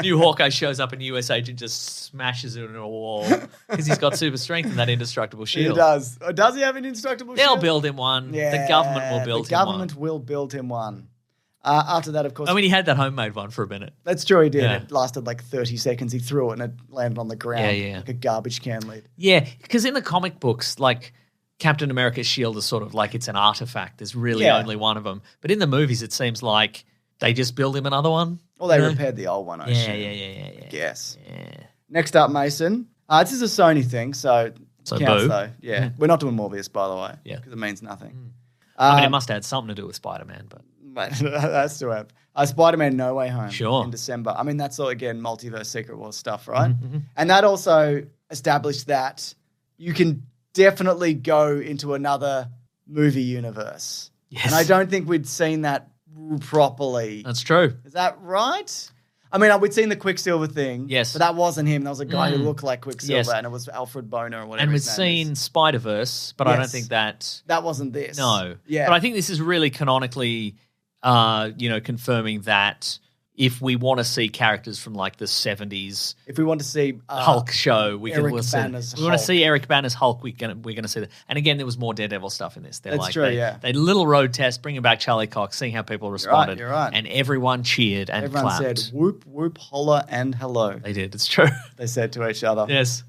New Hawkeye shows up and US agent just smashes it into a wall because he's got super strength and that indestructible shield. He does. Does he have an indestructible shield? They'll build him one. Yeah, the government will build him one. The government will build him one. After that, of course... I mean, he had that homemade one for a minute. That's true, he did. Yeah. It lasted like 30 seconds. He threw it and it landed on the ground like a garbage can lid. Yeah, because in the comic books, like... Captain America's shield is sort of like it's an artifact. There's really only one of them. But in the movies, it seems like they just build him another one. Or they repaired the old one, I assume. Yeah. Guess. Yeah. Next up, Mason. This is a Sony thing, so counts boo. though. Yeah. We're not doing Morbius, by the way. Yeah. Because it means nothing. I mean, it must have had something to do with Spider-Man, but... That's to have. Spider-Man No Way Home in December. I mean, that's all, again, multiverse Secret Wars stuff, right? And that also established that you can definitely go into another movie universe. Yes. And I don't think we'd seen that properly. That's true. Is that right? I mean, we'd seen the Quicksilver thing. Yes. But that wasn't him. That was a guy who looked like Quicksilver, Yes. and it was Alfred Boner or whatever. And we've his name seen is. Spider-Verse, but I don't Yes. think that... That wasn't this. No. Yeah. But I think this is really canonically, confirming that if we want to see characters from like the 70s If we want to see Hulk show, we Eric we'll Banner's see. We want to Hulk. see Eric Banner's Hulk. We're gonna see that. And again, there was more Daredevil stuff in this. They're That's like, true, yeah. They little road test, bringing back Charlie Cox, seeing how people responded. You're right. And everyone cheered and everyone clapped. said whoop, whoop, holla, and hello. They did. It's true. They said to each other. Yes.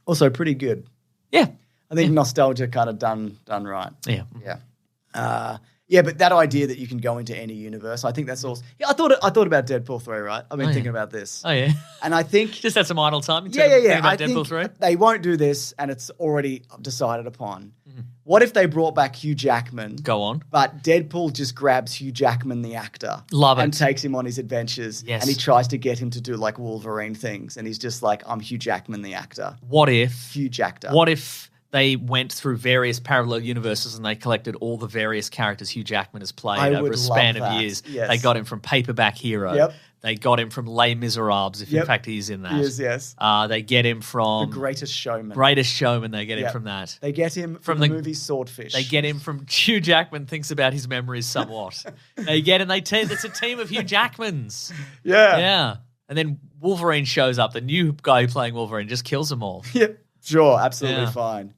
Also, pretty good. Yeah. I think nostalgia kind of done right. Yeah. Yeah. Yeah, but that idea that you can go into any universe, I think that's also. Yeah, I thought about Deadpool 3, right? I've been thinking about this. Oh yeah. And I think Just had some idle time. yeah. About I Deadpool think 3. they won't do this, and it's already decided upon. Mm-hmm. What if they brought back Hugh Jackman? Go on. But Deadpool just grabs Hugh Jackman, the actor, Love it. and takes him on his adventures. Yes. And he tries to get him to do like Wolverine things, and he's just like, "I'm Hugh Jackman, the actor." What if? Huge actor. What if they went through various parallel universes and they collected all the various characters Hugh Jackman has played I over would a span love of that. years? Yes. They got him from Paperback Hero. Yep. They got him from Les Miserables, if in Yep. fact he's in that. He is, yes. They get him The from Greatest Showman. Greatest Showman. They get him Yep. from that. They get him from the movie Swordfish. They get him from Hugh Jackman thinks about his memories somewhat. It's a team of Hugh Jackmans. Yeah. Yeah. And then Wolverine shows up. The new guy playing Wolverine just kills them all. Yep. Sure, absolutely Yeah. fine.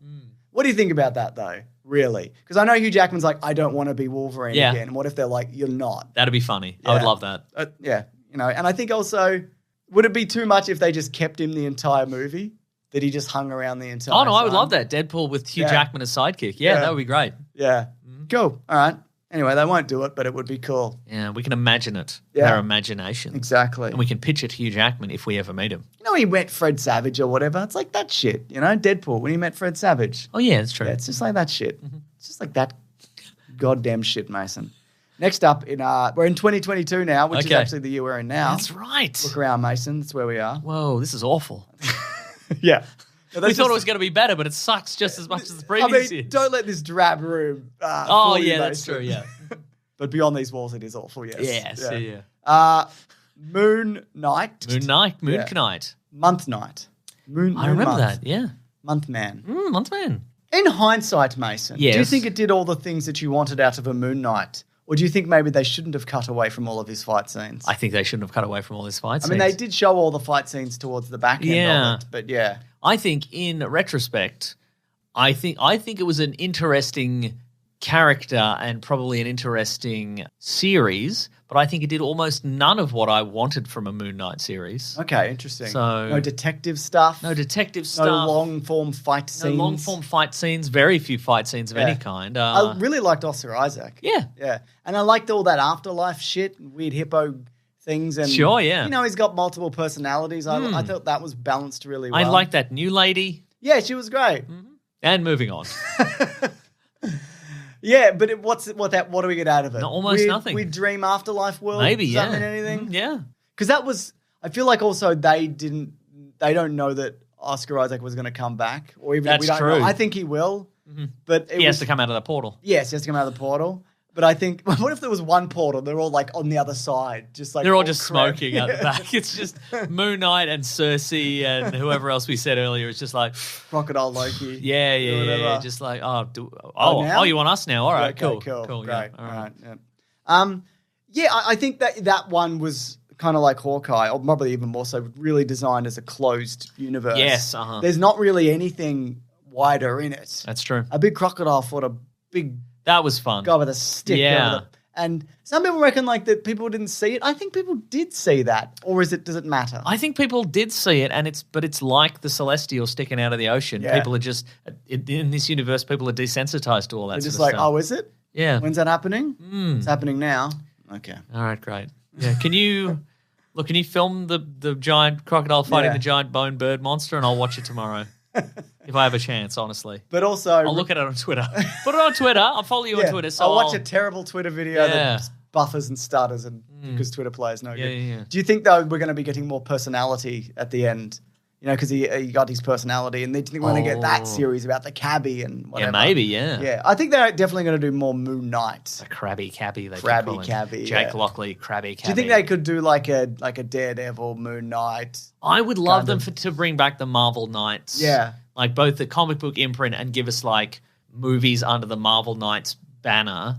What do you think about that, though? Really? Because I know Hugh Jackman's like, I don't want to be Wolverine Yeah. again. What if they're like, you're not? That'd be funny. I would Yeah. love that. Yeah. And I think also, would it be too much if they just kept him the entire movie? That he just hung around the entire Oh, no, I would time? love that. Deadpool with Hugh Yeah. Jackman as sidekick. Yeah, Yeah. that would be great. Yeah. Cool. All right. Anyway, they won't do it, but it would be cool. Yeah, we can imagine it. Yeah. Our imagination. Exactly. And we can pitch it to Hugh Jackman if we ever meet him. He met Fred Savage or whatever. It's like that shit, Deadpool, when he met Fred Savage. Oh, yeah, that's true. Yeah, it's just like that shit. It's just like that goddamn shit, Mason. Next up, we're in 2022 now, which is Okay. actually the year we're in now. That's right. Look around, Mason. That's where we are. Whoa, this is awful. Yeah. We thought it was going to be better, but it sucks just as much as the previous years. Don't let this drab room. Oh, fool you, yeah, that's Mason. true, yeah. But beyond these walls, it is awful. Yes. Yes, yeah. Moon Knight. Moon Knight. Month Night. Moon. I remember month. that, yeah. Month Man. Monthman. In hindsight, Mason, do you Yes. think it did all the things that you wanted out of a Moon Knight? Or do you think maybe they shouldn't have cut away from all of his fight scenes? I think they shouldn't have cut away from all these fights. I mean, they did show all the fight scenes towards the back end Yeah. of it, but yeah. I think in retrospect, I think it was an interesting character and probably an interesting series, but I think it did almost none of what I wanted from a Moon Knight series. Okay, interesting. So- no detective stuff. No detective No stuff. long-form fight No scenes. long-form fight scenes. Very few fight scenes of any kind. I really liked Oscar Isaac. Yeah. Yeah. And I liked all that afterlife shit, and weird hippo things. And Sure, yeah. he's got multiple personalities. I thought that was balanced really well. I like that new lady. Yeah, she was great. And moving on. Yeah, but what do we get out of it? Almost nothing. We dream afterlife world. Maybe, Does yeah. that mean anything? Yeah. Because that was. I feel like also they don't know that Oscar Isaac was going to come back, or even That's we don't true. know. I think he will, but He has to come out of the portal. Yes, he has to come out of the portal. But I think, what if there was one portal? They're all like on the other side, just like They're all just crammed. smoking out the back. It's just Moon Knight and Cersei and whoever else we said earlier. It's just like, Crocodile Loki. yeah. whatever. Just like, now? you want us now? All right, Yeah, okay, cool. great. Yeah, All right. Yeah. I think that one was kind of like Hawkeye, or probably even more so, really designed as a closed universe. Yes, There's not really anything wider in it. That's true. A big crocodile fought a big That was fun. guy with a stick. Yeah. over the- and some people reckon like that people didn't see it. I think people did see that. Or does it matter? I think people did see it, and it's like the Celestial sticking out of the ocean. Yeah. People are just in this universe. People are desensitized to all that. They're sort just of like, stuff. oh, is it? yeah. When's that happening? It's happening now. Okay. All right, great. Yeah, can you film the giant crocodile fighting Yeah. the giant bone bird monster, and I'll watch it tomorrow if I have a chance. Honestly, But also, I'll look at it on Twitter. Put it on Twitter. I'll follow you on Twitter. So I'll watch a terrible Twitter video Yeah. that buffers and stutters, and because Twitter players no good. Yeah. Do you think though we're going to be getting more personality at the end You know, because he got his personality, and they want to get that series about the cabbie and whatever. Yeah, maybe, yeah. Yeah, I think they're definitely going to do more Moon Knight. The Krabby Cabbie. Krabby Cabbie. Jake Lockley, Krabby Cabbie. Do you think they could do like a Daredevil, Moon Knight? I would love them to bring back the Marvel Knights. Yeah. Like both the comic book imprint and give us like movies under the Marvel Knights banner,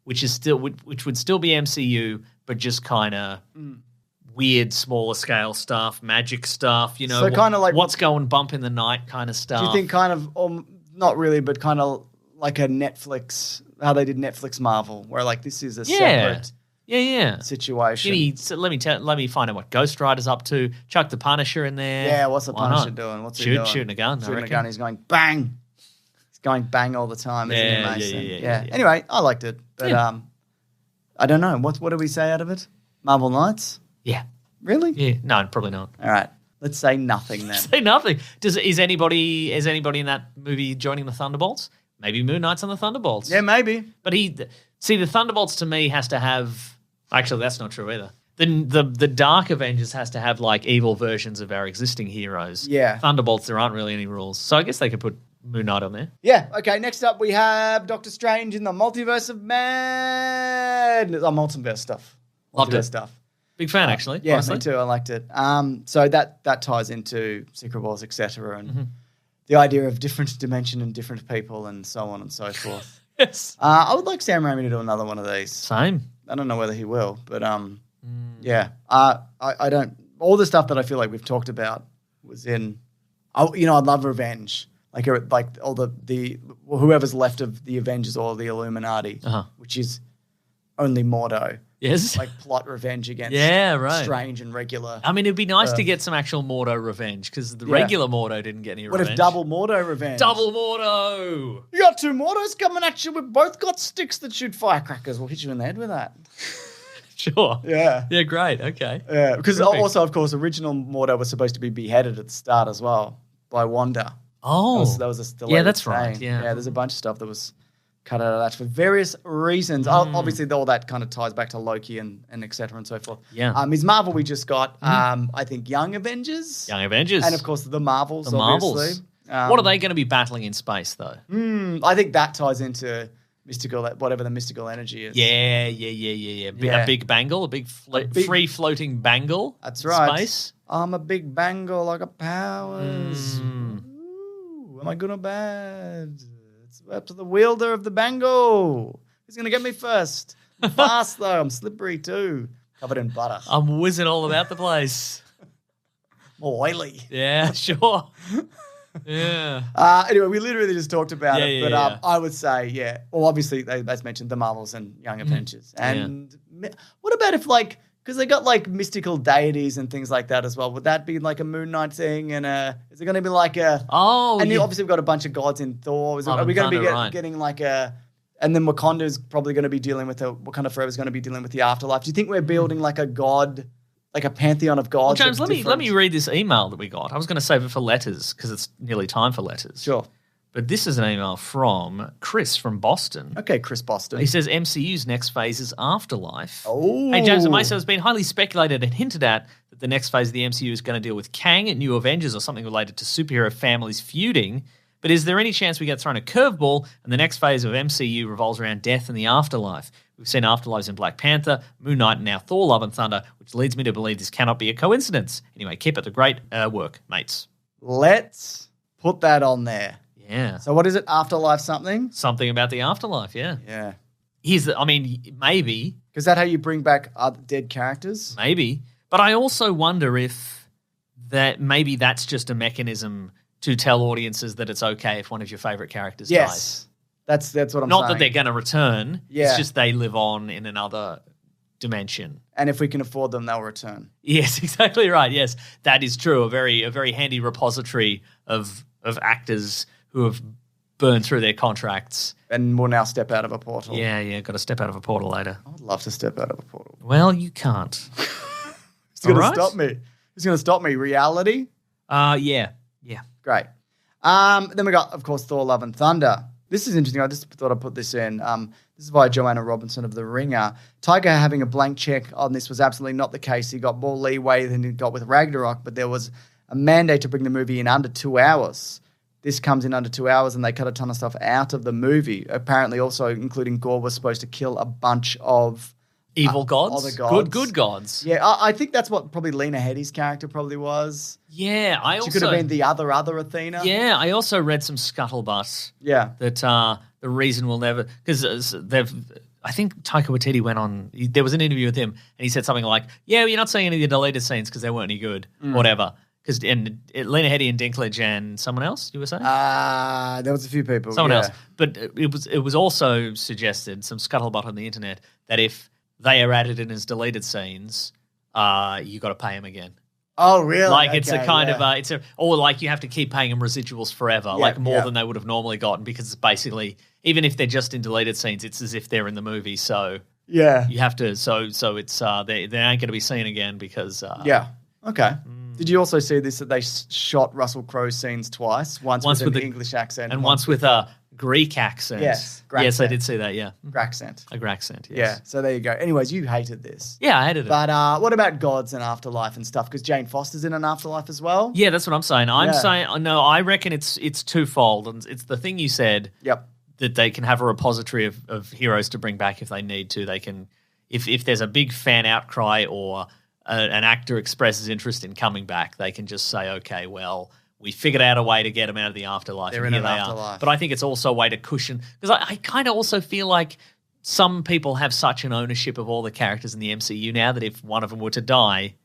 which would still be MCU, but just kind of weird, smaller scale stuff, magic stuff, you know, so kind of like what's going bump in the night kind of stuff. Do you think kind of, not really, but kind of like a Netflix, how they did Netflix Marvel, where like this is a separate situation. Let me find out what Ghost Rider's up to. Chuck the Punisher in there. Yeah, what's the Punisher doing? What's he doing? Shooting a gun. Shooting a gun. He's going bang. He's going bang all the time. Isn't he, Mason? Yeah. Anyway, I liked it, but I don't know. What do we say out of it? Marvel Knights? Yeah. Really? Yeah. No, probably not. All right. Let's say nothing then. Say nothing. Is anybody in that movie joining the Thunderbolts? Maybe Moon Knight's on the Thunderbolts. Yeah, maybe. But the Thunderbolts to me has to have. Actually, that's not true either. The Dark Avengers has to have like evil versions of our existing heroes. Yeah. Thunderbolts, there aren't really any rules, so I guess they could put Moon Knight on there. Yeah. Okay. Next up, we have Doctor Strange in the Multiverse of Madness. Multiverse stuff. Loved it. Multiverse stuff. Big fan, actually. Yeah, honestly. me too. I liked it. So that ties into Secret Wars, etc., and the idea of different dimension and different people and so on and so forth. Yes. I would like Sam Raimi to do another one of these. Same. I don't know whether he will, but yeah. I don't. All the stuff that I feel like we've talked about was in. I love revenge. Like all the whoever's left of the Avengers or the Illuminati, which is only Mordo. Yes. Like plot revenge against Strange and regular. I mean, it'd be nice to get some actual Mordo revenge because the regular Mordo didn't get any revenge. What if double Mordo revenge? Double Mordo! You got two Mordos coming at you. We've both got sticks that shoot firecrackers. We'll hit you in the head with that. Sure. Yeah. Yeah, great. Okay. Yeah, because also, of course, original Mordo was supposed to be beheaded at the start as well by Wanda. Oh. That was a delayed that's saying. right. Yeah. Yeah, there's a bunch of stuff that was cut out of that for various reasons. Obviously, all that kind of ties back to Loki and et cetera and so forth. Yeah. Ms. Marvel we just got, I think, Young Avengers. Young Avengers. And, of course, the Marvels, The obviously. Marvels. What are they going to be battling in space, though? I think that ties into mystical, whatever the mystical energy is. Yeah. A big bangle, a big free-floating bangle. That's right. Space. I'm a big bangle, I got powers. Ooh, am I good or bad? It's up to the wielder of the bangle. Who's going to get me first? I'm fast, though. I'm slippery, too. Covered in butter. I'm whizzing all about the place. More oily. Yeah, sure. Yeah. Anyway, we literally just talked about it. But I would say, well, obviously, as mentioned, the Marvels and Young Avengers. And what about if, because they got, mystical deities and things like that as well. Would that be, a Moon Knight thing? And is it going to be a... Oh, and obviously, we've got a bunch of gods in Thor. Are we going to be getting, And then Wakanda's probably going to be dealing with... Wakanda Forever is going to be dealing with the afterlife. Do you think we're building, a god... Like a pantheon of gods. Well, James, let me read this email that we got. I was going to save it for letters because it's nearly time for letters. Sure. But this is an email from Chris from Boston. Okay, Chris Boston. He says MCU's next phase is Afterlife. Oh. Hey, James and Mesa, has been highly speculated and hinted at that the next phase of the MCU is going to deal with Kang and New Avengers or something related to superhero families feuding. But is there any chance we get thrown a curveball and the next phase of MCU revolves around death and the afterlife? We've seen afterlives in Black Panther, Moon Knight, and now Thor Love and Thunder, which leads me to believe this cannot be a coincidence. Anyway, keep up the great work, mates. Let's put that on there. Yeah. So what is it? Afterlife something? Something about the afterlife, yeah. Yeah. Maybe. Is that how you bring back other dead characters? Maybe. But I also wonder if maybe that's just a mechanism to tell audiences that it's okay if one of your favorite characters dies. That's what I'm saying. Not that they're going to return. Yeah. It's just they live on in another dimension. And if we can afford them, they'll return. Yes, exactly right. Yes, that is true. A very handy repository of actors who have burned through their contracts. And will now step out of a portal. Yeah, got to step out of a portal later. I would love to step out of a portal. Well, you can't. Who's going to stop me? Who's going to stop me? Reality? Yeah. Great. Then we got, of course, Thor Love and Thunder. This is interesting. I just thought I'd put this in. This is by Joanna Robinson of The Ringer. Taika having a blank check on this was absolutely not the case. He got more leeway than he got with Ragnarok, but there was a mandate to bring the movie in under 2 hours. This comes in under 2 hours, and they cut a ton of stuff out of the movie. Apparently, also including Gore was supposed to kill a bunch of evil gods, other gods. good gods. Yeah, I think that's what probably Lena Headey's character probably was. Yeah, She could have been the other Athena. Yeah, I also read some scuttlebutt. Yeah, that the reason we'll never because they've. I think Taika Waititi went on. There was an interview with him, and he said something like, "Yeah, you're not seeing any of the deleted scenes because they weren't any good, whatever." Because Lena Headey and Dinklage and someone else, you were saying? There was a few people. Someone else. But it was also suggested, some scuttlebutt on the internet, that if they are added in as deleted scenes, you got to pay them again. Oh, really? Like it's a kind of or like you have to keep paying them residuals forever, like more than they would have normally gotten, because it's basically, even if they're just in deleted scenes, it's as if they're in the movie. So yeah, you have to. So it's they ain't going to be seen again because okay. Did you also see this, that they shot Russell Crowe scenes twice? Once with an English accent. And once with a Greek accent. Yes. Yes, I did see that, yeah. Graccent. A Graccent, yes. Yeah, so there you go. Anyways, you hated this. Yeah, I hated it. But what about gods and afterlife and stuff? Because Jane Foster's in an afterlife as well. Yeah, that's what I'm saying. I'm saying, no, I reckon it's twofold. And it's the thing you said. Yep. That they can have a repository of heroes to bring back if they need to. They can, if there's a big fan outcry or an actor expresses interest in coming back, they can just say, okay, well, we figured out a way to get them out of the afterlife. They're and in here an they afterlife. Are. But I think it's also a way to cushion, because I kind of also feel like some people have such an ownership of all the characters in the MCU now that if one of them were to die,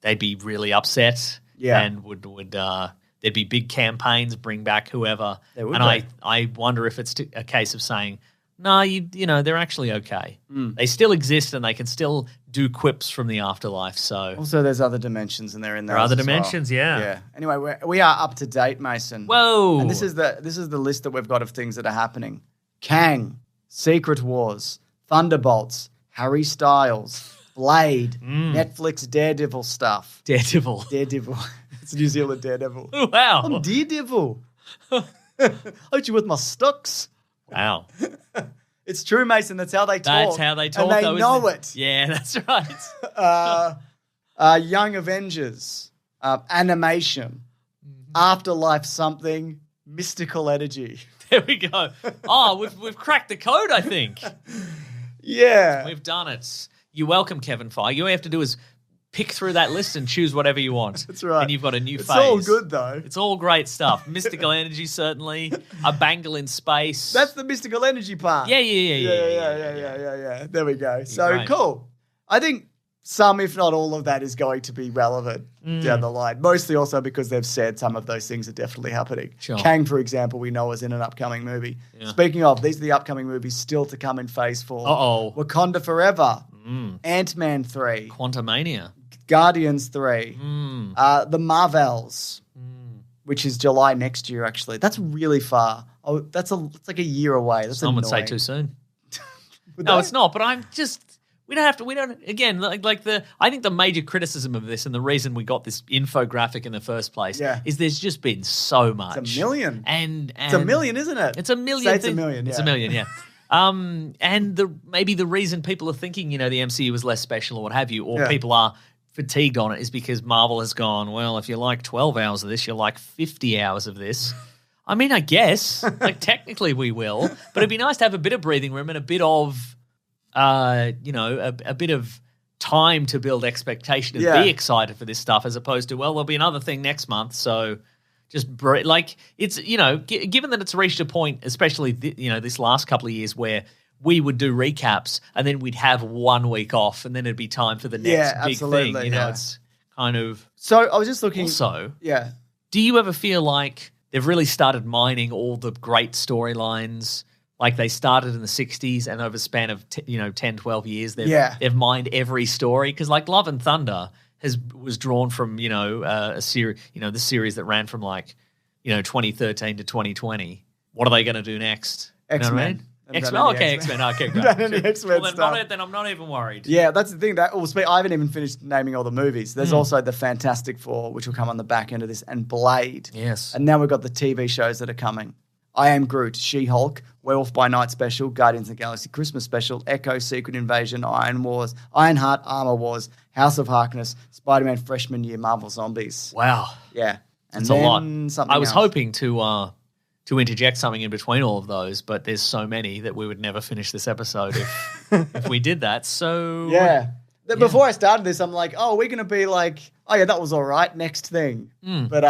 they'd be really upset. Yeah. And would there'd be big campaigns, bring back whoever. There would and be. I wonder if it's a case of saying, no, you know, they're actually okay. They still exist and they can still do quips from the afterlife. So Also, there's other dimensions and they're in there. there are other as well. dimensions, yeah. Yeah. Anyway, we are up to date, Mason. Whoa. And this is the list that we've got of things that are happening. Kang, Secret Wars, Thunderbolts, Harry Styles, Blade, Netflix Daredevil stuff. Daredevil. It's New Zealand Daredevil. Wow. I'm Daredevil. Aren't you with my stocks? Wow. It's true, Mason. That's how they talk. That's how they talk. And they though, know isn't it. Yeah, that's right. Young Avengers, animation, Afterlife something, mystical energy. There we go. Oh, we've cracked the code, I think. Yeah. We've done it. You're welcome, Kevin Feige. All you have to do is pick through that list and choose whatever you want. That's right. And you've got a new It's phase. all good, though. It's all great stuff. Mystical energy, certainly. A bangle in space. That's the mystical energy part. Yeah. Yeah. There we go. So great. cool. I think some, if not all of that, is going to be relevant down the line. Mostly also because they've said some of those things are definitely happening. Sure. Kang, for example, we know is in an upcoming movie. Yeah. Speaking of, these are the upcoming movies still to come in Phase 4. Uh-oh. Wakanda Forever, Ant-Man 3, Quantumania. Guardians 3, The Marvels, which is July next year, actually. That's really far. Oh, it's like a year away. That's Some would say annoying. too soon. Would No, they? it's not. But I'm just. We don't, again, like I think the major criticism of this and the reason we got this infographic in the first place is there's just been so much. It's a million. And It's a million, isn't it? It's a million. Say it's a million, It's yeah. a million, yeah. And maybe the reason people are thinking, the MCU is less special or what have you, or people are fatigued on it is because Marvel has gone, well, if you like 12 hours of this, you like 50 hours of this. I mean, I guess, like technically we will, but it'd be nice to have a bit of breathing room and a bit of a bit of time to build expectation and be excited for this stuff, as opposed to, well, there'll be another thing next month, so just it's given that it's reached a point, especially this last couple of years, where we would do recaps and then we'd have 1 week off and then it'd be time for the next big absolutely, thing. It's kind of. So I was just looking. Also, Yeah. do you ever feel like they've really started mining all the great storylines? Like they started in the 60s and over a span of 10, 12 years, they've mined every story. Because like Love and Thunder was drawn from, a series, the series that ran from 2013 to 2020. What are they going to do next? X-Men. You know what I mean? Haven't X-Men. done any Okay, X-Men. X-Men. Okay, great. Done any X-Men Well, stuff. then I'm not even worried. Yeah, that's the thing. I haven't even finished naming all the movies. There's also the Fantastic Four, which will come on the back end of this, and Blade. Yes. And now we've got the TV shows that are coming. I Am Groot, She-Hulk, Werewolf by Night special, Guardians of the Galaxy Christmas special, Echo, Secret Invasion, Ironheart, Armor Wars, House of Harkness, Spider-Man Freshman Year, Marvel Zombies. Wow. Yeah. And It's a lot. Something I was else. hoping to interject something in between all of those, but there's so many that we would never finish this episode if we did that. So Yeah. Before I started this, I'm like, oh, we're going to be like, oh, yeah, that was all right. Next thing. But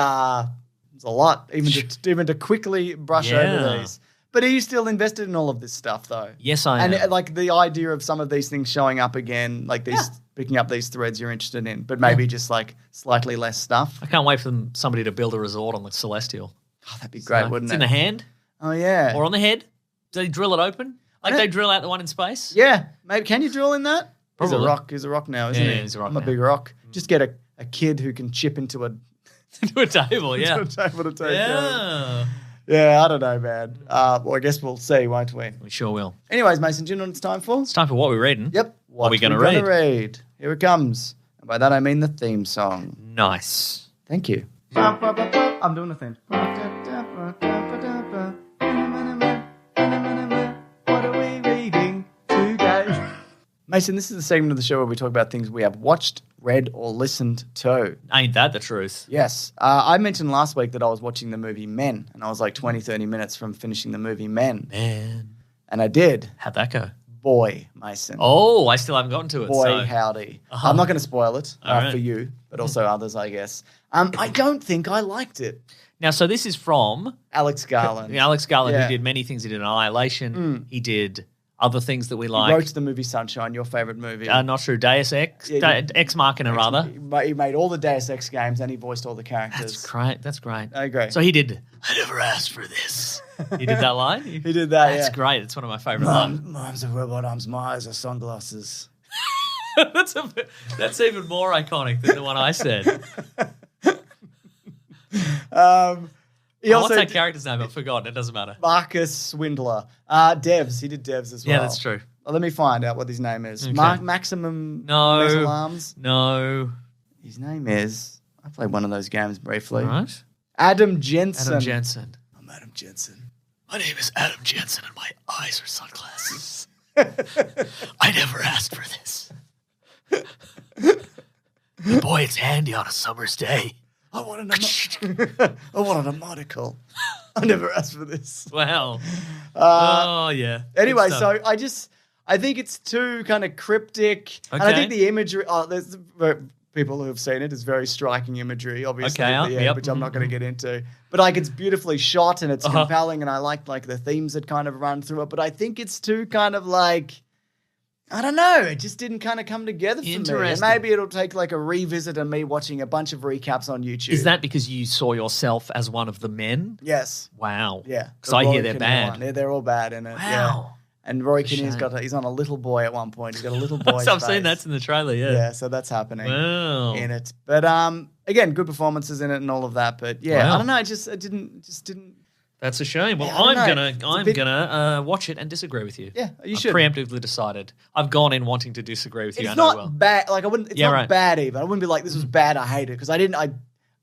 it's a lot, even to quickly brush over these. But are you still invested in all of this stuff, though? Yes, I am. And like the idea of some of these things showing up again, like these picking up these threads you're interested in, but maybe just like slightly less stuff. I can't wait for somebody to build a resort on the Celestial. Oh, that'd be great, wouldn't it's it? in the hand Oh, yeah. or on the head. Do they drill it open? Like they drill out the one in space? Yeah. Maybe can you drill in that? Probably. He's a rock now, isn't Yeah, he? he's a rock I'm a now. big rock. Just get a kid who can chip into a To a table, yeah. to a table to take care of. Yeah. Yeah, I don't know, man. Well, I guess we'll see, won't we? We sure will. Anyways, Mason, do you know what it's time for? It's time for what we're reading. Yep. What are we gonna read? Here it comes. And by that I mean the theme song. Nice. Thank you. I'm doing the theme. What are we reading today? Mason, this is the segment of the show where we talk about things we have watched, read, or listened to. Ain't that the truth? Yes. I mentioned last week that I was watching the movie Men, and I was like 20, 30 minutes from finishing the movie Men. Man. And I did. How'd that go? Boy, Mason. Oh, I still haven't gotten to it. Boy, so. howdy. I'm not going to spoil it All right. for you, but also others, I guess. I don't think I liked it. Now, so this is from Alex Garland. Alex Garland, Yeah. who did many things. He did Annihilation. He did other things that we He like. wrote the movie Sunshine, your favorite movie. Not true. Deus Ex. Yeah, Ex Machina, rather. He made all the Deus Ex games and he voiced all the characters. That's great. That's great. I agree. So he did, I never asked for this. He did that line? He did that, That's yeah. great. It's one of my favorite lines. Mom's a robot, arms, my eyes are sunglasses. That's even more iconic than the one I said. He What's also that character's name? I've forgotten. It doesn't matter. Marcus Swindler. Devs. He did Devs as well. Yeah, that's true. Let me find out what his name is. Okay. Maximum No. Metal Arms. No. His name is... I played one of those games briefly. Right? Adam Jensen. Adam Jensen. I'm Adam Jensen. My name is Adam Jensen and my eyes are sunglasses. I never asked for this. But boy, it's handy on a summer's day. I wanted a monocle. I never asked for this. Wow. Oh, yeah. Anyway, Good stuff. so I think it's too kind of cryptic. And I Okay. think the imagery, there's people who have seen it, is very striking imagery, obviously, Okay, at the end, yep. which I'm not going to get into. But like it's beautifully shot and it's compelling and I like the themes that kind of run through it. But I think it's too kind of like, I don't know, it just didn't kind of come together for me. And Interesting. maybe it'll take like a revisit and me watching a bunch of recaps on YouTube. Is that because you saw yourself as one of the men? Yes. Wow. Yeah. Because I Rory hear they're Kinnear bad. one. Yeah, they're all bad in it. Yeah. Wow. And Rory Kinnear's Shame. he's on a little boy at one point. He's got a little boy's I've face. seen that's in the trailer, yeah. Yeah, so that's happening Wow. in it. But again, good performances in it and all of that. But yeah, Wow. I don't know. It didn't. That's a shame. Well, Yeah, I don't know. It's a I'm bit- gonna watch it and disagree with you. Yeah, you I've should. preemptively decided. I've gone in wanting to disagree with you. It's I know not well. bad. Like I wouldn't. It's Yeah, not right. bad even. I wouldn't be like this was bad. I hate it because I didn't.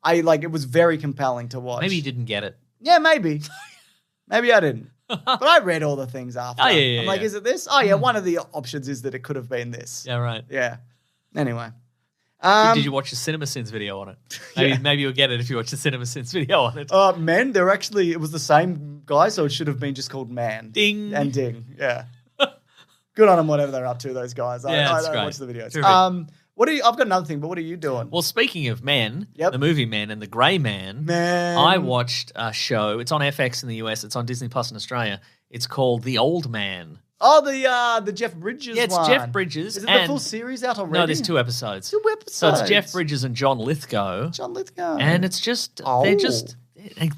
I like it was very compelling to watch. Maybe you didn't get it. Yeah, maybe. Maybe I didn't. But I read all the things after. Oh, yeah, I'm like, yeah. is it this? Oh yeah, one of the options is that it could have been this. Yeah, right. Yeah. Anyway. Did you watch the Cinema Sins video on it? Maybe you'll get it if you watch the Cinema Sins video on it. Men, it was the same guy, so it should have been just called Man. Ding. And Ding, yeah. Good on them, whatever they're up to, those guys. I that's don't great. watch the videos. Terrific. I've got another thing, but what are you doing? Well, speaking of men, Yep. the movie Men and the Grey Man, Man. I watched a show. It's on FX in the US. It's on Disney Plus in Australia. It's called The Old Man. Oh, the Jeff Bridges Yeah, it's one. Jeff Bridges. Is it the and- full series out already? No, there's 2 episodes. 2 episodes. So it's Jeff Bridges and John Lithgow. John Lithgow. And it's just, Oh. they're just,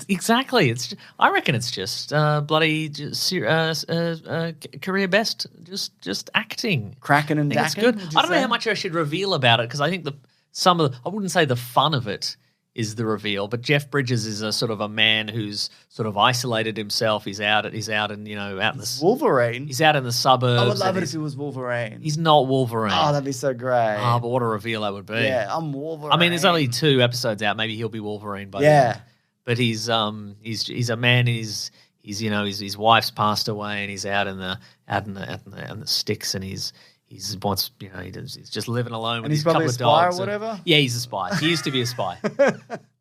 exactly. I reckon it's just bloody career best, just acting. Cracking and I think it's dacking, good. would you I don't know say? how much I should reveal about it because I think I wouldn't say the fun of it is the reveal, but Jeff Bridges is a sort of a man who's sort of isolated himself. He's out in out in the Wolverine. he's out in the suburbs. I would love and it if he was Wolverine. he's not Wolverine. Oh, that'd be so great. Oh, but what a reveal that would be. Yeah, I'm Wolverine. I mean, there's only 2 episodes out. Maybe he'll be Wolverine by Yeah. then. But he's a man. His wife's passed away, and he's out in the sticks, and he's just living alone with he's his couple probably a of spy or dogs. whatever? Yeah, he's a spy. He used to be a spy.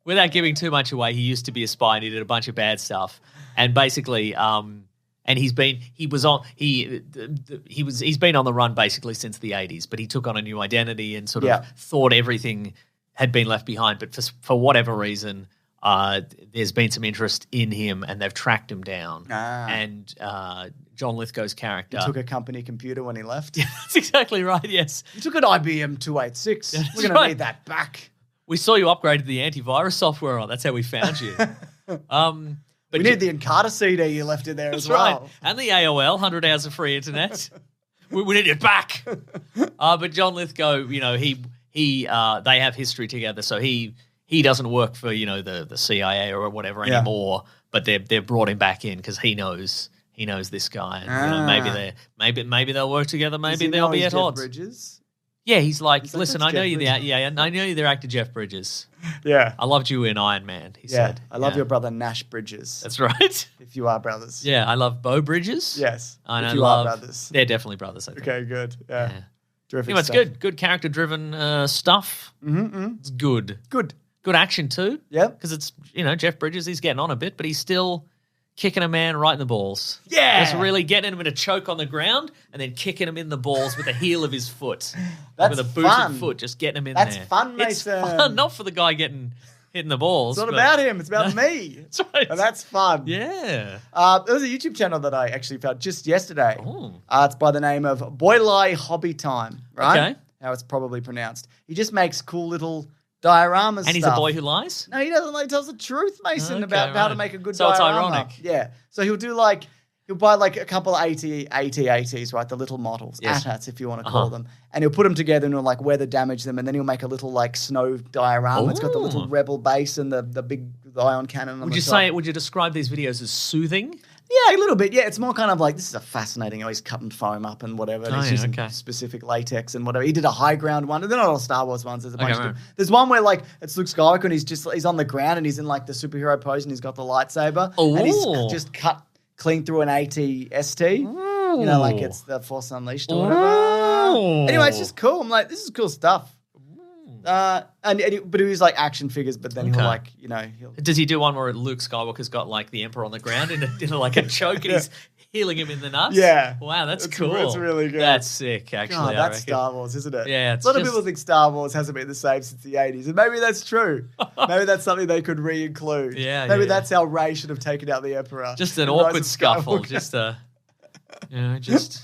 without giving too much away, he used to be a spy and he did a bunch of bad stuff. And basically, and he's been on the run basically since the 80s, but he took on a new identity and sort of thought everything had been left behind. But for whatever reason, there's been some interest in him and they've tracked him down. And John Lithgow's character He took a company computer when he left. That's exactly right, yes. He took an IBM 286. We're going to need that back. We saw you upgraded the antivirus software on. That's how we found you. But we need the Encarta CD you left in there as well. Right. And the AOL, 100 hours of free internet. we need it back. But John Lithgow, they have history together, so he doesn't work for, the CIA or whatever anymore, but they've brought him back in because he knows this guy. And, maybe they'll work together, maybe they'll be at odds. Bridges? Yeah, he's like, listen, I know you're the actor Jeff Bridges. Yeah. I loved you in Iron Man, he said. I love your brother Nash Bridges. That's right. If you are brothers. Yeah, I love Bo Bridges. Yes. And if I you love, are brothers. They're definitely brothers, I think. Okay, good. Yeah. Terrific It's stuff. good. Good character-driven stuff. Mm-hmm. It's good. Good. Good action too. Yeah. Because it's, Jeff Bridges, he's getting on a bit, but he's still kicking a man right in the balls. Yeah. Just really getting him in a choke on the ground and then kicking him in the balls with the heel of his foot. That's with a booted fun. foot, just getting him in That's there. fun, It's Mason. fun, not for the guy getting hit in the balls. It's not but- about him. It's about me. That's right. And that's fun. Yeah. There was a YouTube channel that I actually found just yesterday. Ooh. It's by the name of Boylai Hobby Time, right? Okay. How it's probably pronounced. He just makes cool little dioramas And he's a boy who lies? No, he doesn't. He tells the truth, Mason, Okay, about how to right. make a good So it's diorama. ironic. Yeah. So he'll buy like a couple of AT-ATs, right? The little models, Yes. AT-ATs if you want to call them. And he'll put them together and he'll like weather damage them. And then he'll make a little like snow diorama. It's got the little Ooh. rebel base and the big ion cannon on Would the you top. would you describe these videos as soothing? Yeah, a little bit. Yeah, it's more kind of like, this is a fascinating, he's cutting foam up and whatever. And Oh, he's yeah, using okay. specific latex and whatever. He did a high ground one. They're not all Star Wars ones. There's a bunch Okay, of right. them. There's one where like it's Luke Skywalker and he's on the ground and he's in like the superhero pose and he's got the lightsaber. And he's Ooh. just cut clean through an AT-ST. You know, like it's the Force Unleashed or whatever. Ooh. Anyway, it's just cool. I'm like, this is cool stuff. But he was like action figures, but then he'll Okay. like, he'll Does he do one where Luke Skywalker's got like the Emperor on the ground in like a choke and he's healing him in the nuts? Yeah. Wow, that's It's- cool. it's really good. That's sick, actually. God, I that's reckon. Star Wars, isn't it? Yeah, it's a lot of just- people think Star Wars hasn't been the same since the 80s, and maybe that's true. Maybe that's something they could re-include. Yeah, maybe yeah. that's how Rey should have taken out the Emperor. Just an The Rise awkward of scuffle. Skywalker. Just just.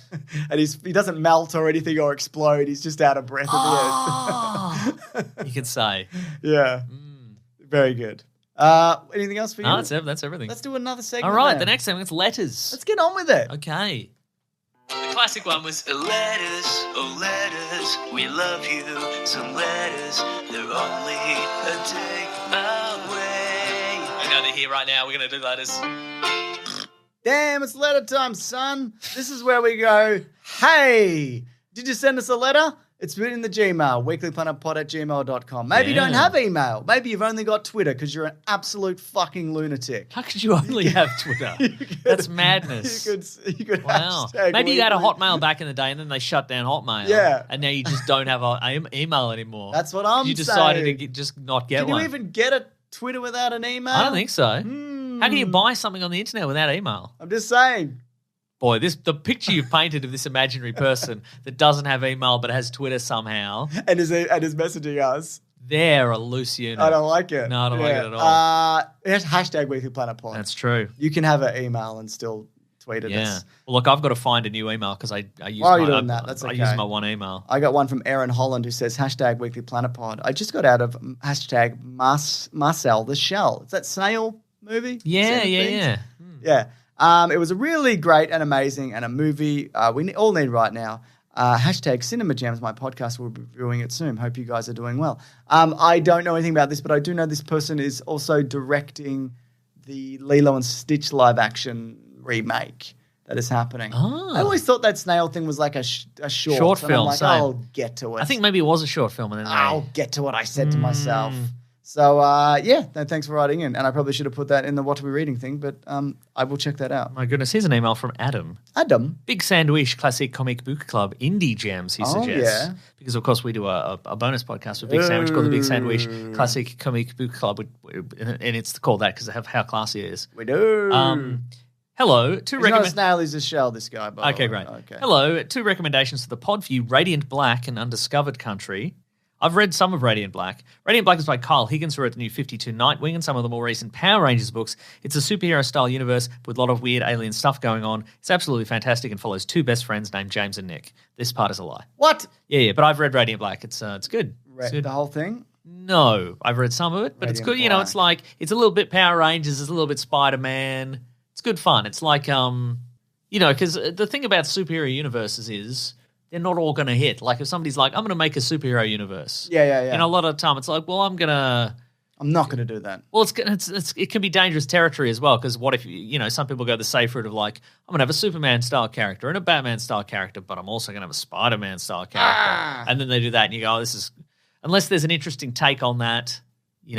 And he doesn't melt or anything or explode. He's just out of breath Oh, you could say. at the end. Yeah. Very good. Anything else for you? No, that's everything. Let's do another segment. All right, then. the next segment is letters. Let's get on with it. Okay. The classic one was Letters, oh letters, we love you. Some letters, they're only a day away. I know they're here right now. We're going to do letters. Damn, it's letter time, son. This is where we go, hey, did you send us a letter? It's written in the Gmail, weeklyplanetpod@gmail.com. Maybe you don't Yeah. have email. Maybe you've only got Twitter because you're an absolute fucking lunatic. How could you only have Twitter? That's madness. You could Wow. hashtag Maybe you had a weekly- Hotmail back in the day and then they shut down Hotmail. Yeah. And now you just don't have an email anymore. That's what I'm You decided saying. to just not get Can one. you even get a Twitter without an email? I don't think so. How can you buy something on the internet without email? I'm just saying. Boy, the picture you've painted of this imaginary person that doesn't have email but has Twitter somehow, And is messaging us. they're a loose unit. I don't like it. No, I don't like it at all. Hashtag Weekly Planet Pod. That's true. You can have an email and still tweet at Yeah. us. Well, look, I've got to find a new email because I use While you're my, doing that, that's I okay. use my one email. I got one from Aaron Holland who says hashtag Weekly Planet Pod. I just got out of hashtag Marcel the Shell. It's that snail movie? Yeah, Seven yeah, Things? yeah. Yeah. It was a really great and amazing and a movie we all need right now. Hashtag Cinema Gems, my podcast. We'll be reviewing it soon. Hope you guys are doing well. I don't know anything about this, but I do know this person is also directing the Lilo and Stitch live action remake that is happening. Oh. I always thought that snail thing was like a short. Short and film, I'm like, same. I'll get to it. I think maybe it was a short film. And then I'll get to what I said to myself. So, thanks for writing in. And I probably should have put that in the What Are We Reading thing, but I will check that out. My goodness, here's an email from Adam. Adam? Big Sandwich Classic Comic Book Club Indie Jams, he suggests. Yeah. Because, of course, we do a bonus podcast with Big Sandwich called the Big Sandwich Classic Comic Book Club, and it's called that because of how classy it is. We do. Hello. He's not a snail, he's a shell, this guy. Okay, great. Okay. Hello. 2 recommendations for the pod for you, Radiant Black and Undiscovered Country. I've read some of Radiant Black. Radiant Black is by Kyle Higgins, who wrote the new 52 Nightwing and some of the more recent Power Rangers books. It's a superhero-style universe with a lot of weird alien stuff going on. It's absolutely fantastic and follows 2 best friends named James and Nick. This part is a lie. What? Yeah, but I've read Radiant Black. It's good. The whole thing? No, I've read some of it, but it's good. You know, it's like, it's a little bit Power Rangers, it's a little bit Spider-Man. It's good fun. It's like, because the thing about superhero universes is they're not all going to hit. Like if somebody's like, I'm going to make a superhero universe. Yeah. You know, a lot of the time it's like, well, I'm not going to do that. Well, it can be dangerous territory as well, because what if, some people go the safe route of like, I'm going to have a Superman-style character and a Batman-style character, but I'm also going to have a Spider-Man-style character. And then they do that and you go, unless there's an interesting take on that, it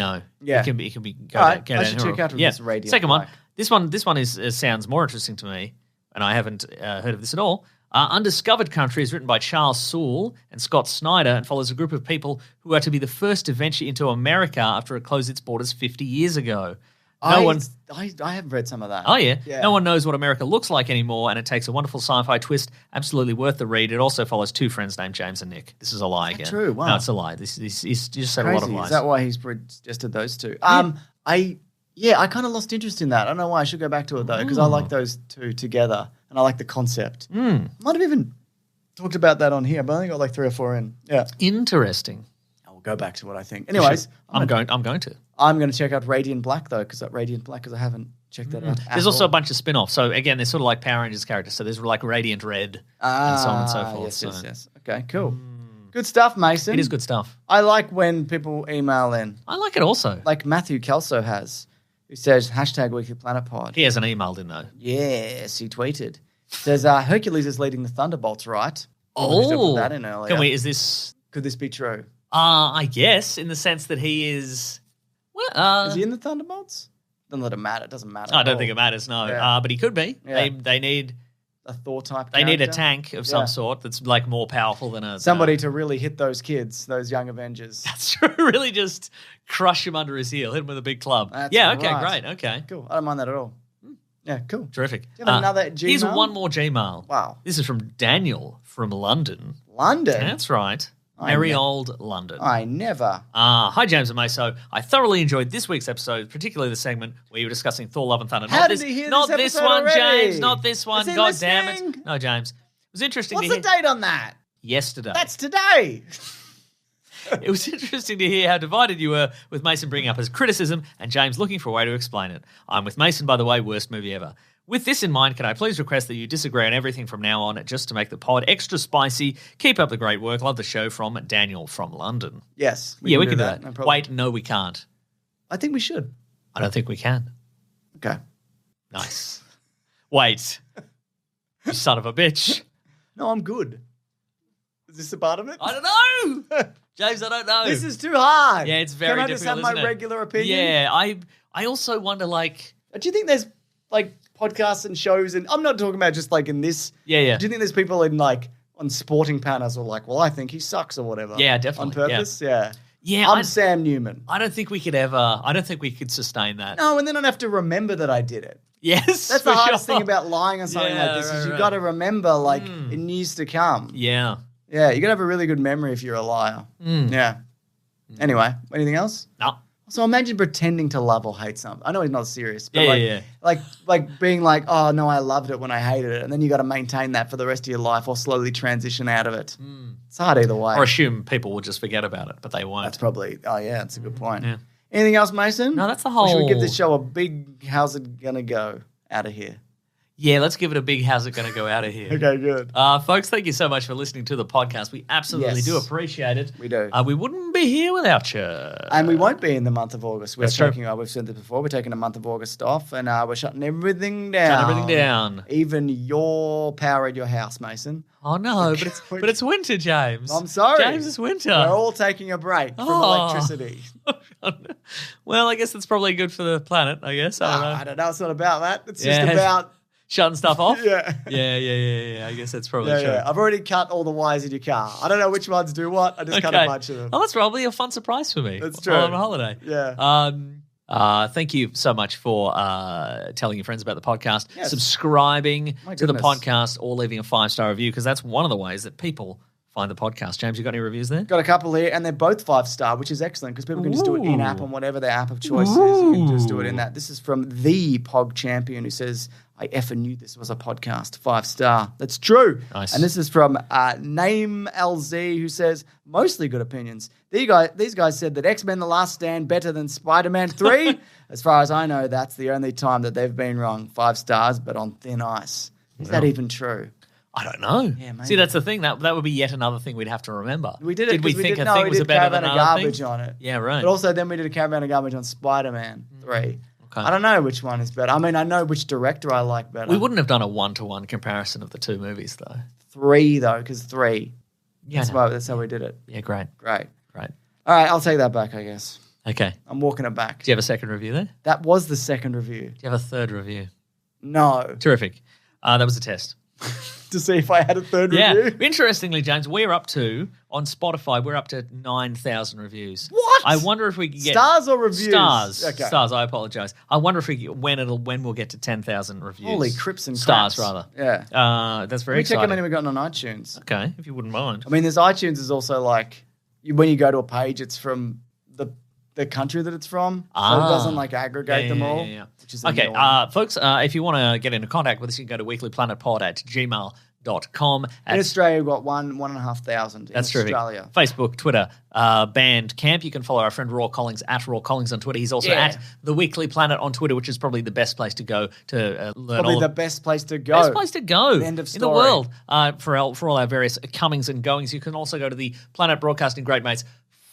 can be I should check out this Radiant Second Black. one. This one sounds more interesting to me, and I haven't heard of this at all. Undiscovered Country is written by Charles Soule and Scott Snyder and follows a group of people who are to be the first to venture into America after it closed its borders 50 years ago. I have read some of that. Oh, yeah? No one knows what America looks like anymore, and it takes a wonderful sci-fi twist. Absolutely worth the read. It also follows 2 friends named James and Nick. This is a lie again. True, wow. No, it's a lie. This you just said Crazy. a lot of lies. Is that why he's suggested those 2? I kind of lost interest in that. I don't know why. I should go back to it, though, because I like those 2 together, and I like the concept. Might have even talked about that on here, but I only got like 3 or 4 in. Yeah. Interesting. I will go back to what I think. Anyways. I'm going to. I'm going to check out Radiant Black, though, because I haven't checked that out. There's also a bunch of spin-offs. So, again, they're sort of like Power Rangers characters. So there's like Radiant Red and so on and so forth. Yes. Okay, cool. Good stuff, Mason. It is good stuff. I like when people email in. I like it also. Like Matthew Kelso has, who says, #WeeklyPlanetPod. He hasn't emailed in, though. Yes, he tweeted. Says, Hercules is leading the Thunderbolts, right? Oh. Put that in earlier. Could this be true? I guess, in the sense that he is... is he in the Thunderbolts? Doesn't let it matter. It doesn't matter. I don't think it matters, no. Yeah. But he could be. Yeah. They need... a Thor type They need a character. tank of some sort that's like more powerful than somebody to really hit those kids, those young Avengers. That's true. Really just crush him under his heel, hit him with a big club. That's okay, right. great, okay. Cool. I don't mind that at all. Yeah, cool. Terrific. Do you have another Gmail? Here's one more Gmail. Wow. This is from Daniel from London. London? That's right. Merry old London. I never. Hi, James and Meso. I thoroughly enjoyed this week's episode, particularly the segment where you were discussing Thor, Love and Thunder. How did he hear not this this episode one, already? James. Not this one. Is he God listening? damn it. No, James. It was interesting What's to the hear. date on that? Yesterday. That's today. It was interesting to hear how divided you were, with Mason bringing up his criticism and James looking for a way to explain it. I'm with Mason, by the way, worst movie ever. With this in mind, can I please request that you disagree on everything from now on, just to make the pod extra spicy? Keep up the great work. Love the show, from Daniel from London. Yes. We can do that. No problem. Wait, no, we can't. I think we should. I don't think we can. Okay. Nice. Wait. You son of a bitch. No, I'm good. Is this a part of it? I don't know. James, I don't know. This is too hard. Yeah, it's very Can I difficult, just have isn't my it? regular opinion? Yeah, I also wonder, like... Do you think there's, like, podcasts and shows, and I'm not talking about just, like, in this... Yeah. Do you think there's people in, like, on sporting panels who are like, well, I think he sucks or whatever? Yeah, definitely. On purpose? Yeah. Yeah, I'm Sam Newman. I don't think we could sustain that. No, and then I'd have to remember that I did it. Yes, That's the hardest thing about lying on something Yeah, like this, is right, you've right. got to remember, like, in years to come. Yeah. Yeah, you got to have a really good memory if you're a liar. Yeah. Anyway, anything else? No. So imagine pretending to love or hate something. I know he's not serious, but Yeah. like being like, oh no, I loved it when I hated it, and then you got to maintain that for the rest of your life, or slowly transition out of it. It's hard either way. Or assume people will just forget about it, but they won't. That's probably. Oh yeah, that's a good point. Yeah. Anything else, Mason? No, that's the Or should we whole- give this show a big? How's it gonna go? Out of here. Yeah, let's give it a big how's it going to go out of here. Okay, good. Folks, thank you so much for listening to the podcast. We absolutely Yes. do appreciate it. We do. We wouldn't be here without you. And we won't be in the month of August. That's true. We've said this before. We're taking a month of August off, and we're shutting everything down. Shutting everything down. Even your power at your house, Mason. Oh no, but it's winter, James. I'm sorry. James, it's winter. We're all taking a break from Oh. electricity. Well, I guess that's probably good for the planet, I guess. I don't know. I don't know. It's not about that. It's Yeah. just about... Shutting stuff off? Yeah. Yeah. I guess that's probably true. Yeah. I've already cut all the wires in your car. I don't know which ones do what. I just cut a bunch of them. Oh, that's probably a fun surprise for me. That's true. While I'm on holiday. Yeah. Thank you so much for telling your friends about the podcast, Yes. subscribing to the goodness. podcast, or leaving a 5-star review, because that's one of the ways that people find the podcast. James, you got any reviews there? Got a couple here, and they're both 5-star, which is excellent because people can just do it in-app on whatever their app of choice is. You can just do it in that. This is from the Pog Champion who says, I effing knew this was a podcast. 5-star. That's true. Nice. And this is from Name LZ who says, mostly good opinions. These guys said that X-Men The Last Stand better than Spider-Man 3. As far as I know, that's the only time that they've been wrong. 5 stars, but on thin ice. Is that even true? I don't know. Yeah, maybe. See, that's the thing. That would be yet another thing we'd have to remember. We did it. Did we 'cause think did- a thing was we did better than Caravan of another Garbage thing? on it. Yeah, right. But also then we did a Caravan of Garbage on Spider-Man 3. Okay. I don't know which one is better. I mean, I know which director I like better. We wouldn't have done a 1-to-1 comparison of the two movies, though. 3, though, because 3. Yeah, That's how we did it. Yeah, great. Great. Great. All right, I'll take that back, I guess. Okay. I'm walking it back. Do you have a second review there? Do That was the second review. you have a third review? No. Terrific. That was a test. To see if I had a third Yeah. review. Interestingly, James, we're up to, on Spotify, we're up to 9,000 reviews. What? I wonder if we could get... Stars or reviews? Stars. Okay. Stars, I apologize. I wonder if when we'll get to 10,000 reviews. Holy crips and Stars, craps. rather. Yeah. That's very Let me check how exciting. many we've gotten on iTunes. Okay, if you wouldn't mind. I mean, there's iTunes is also like, when you go to a page, it's from the country that it's from. So it doesn't like aggregate them all. Yeah. Which is Okay, annoying. folks, if you want to get into contact with us, you can go to weeklyplanetpod@gmail.com. In Australia, we've got 1,500. That's in terrific. Australia. Facebook, Twitter, Bandcamp. You can follow our friend Raw Collins at Raw Collins on Twitter. He's also at The Weekly Planet on Twitter, which is probably the best place to go to learn Probably all the best place to go. best place to go End of in the story. world for all our various comings and goings. You can also go to the Planet Broadcasting Great Mates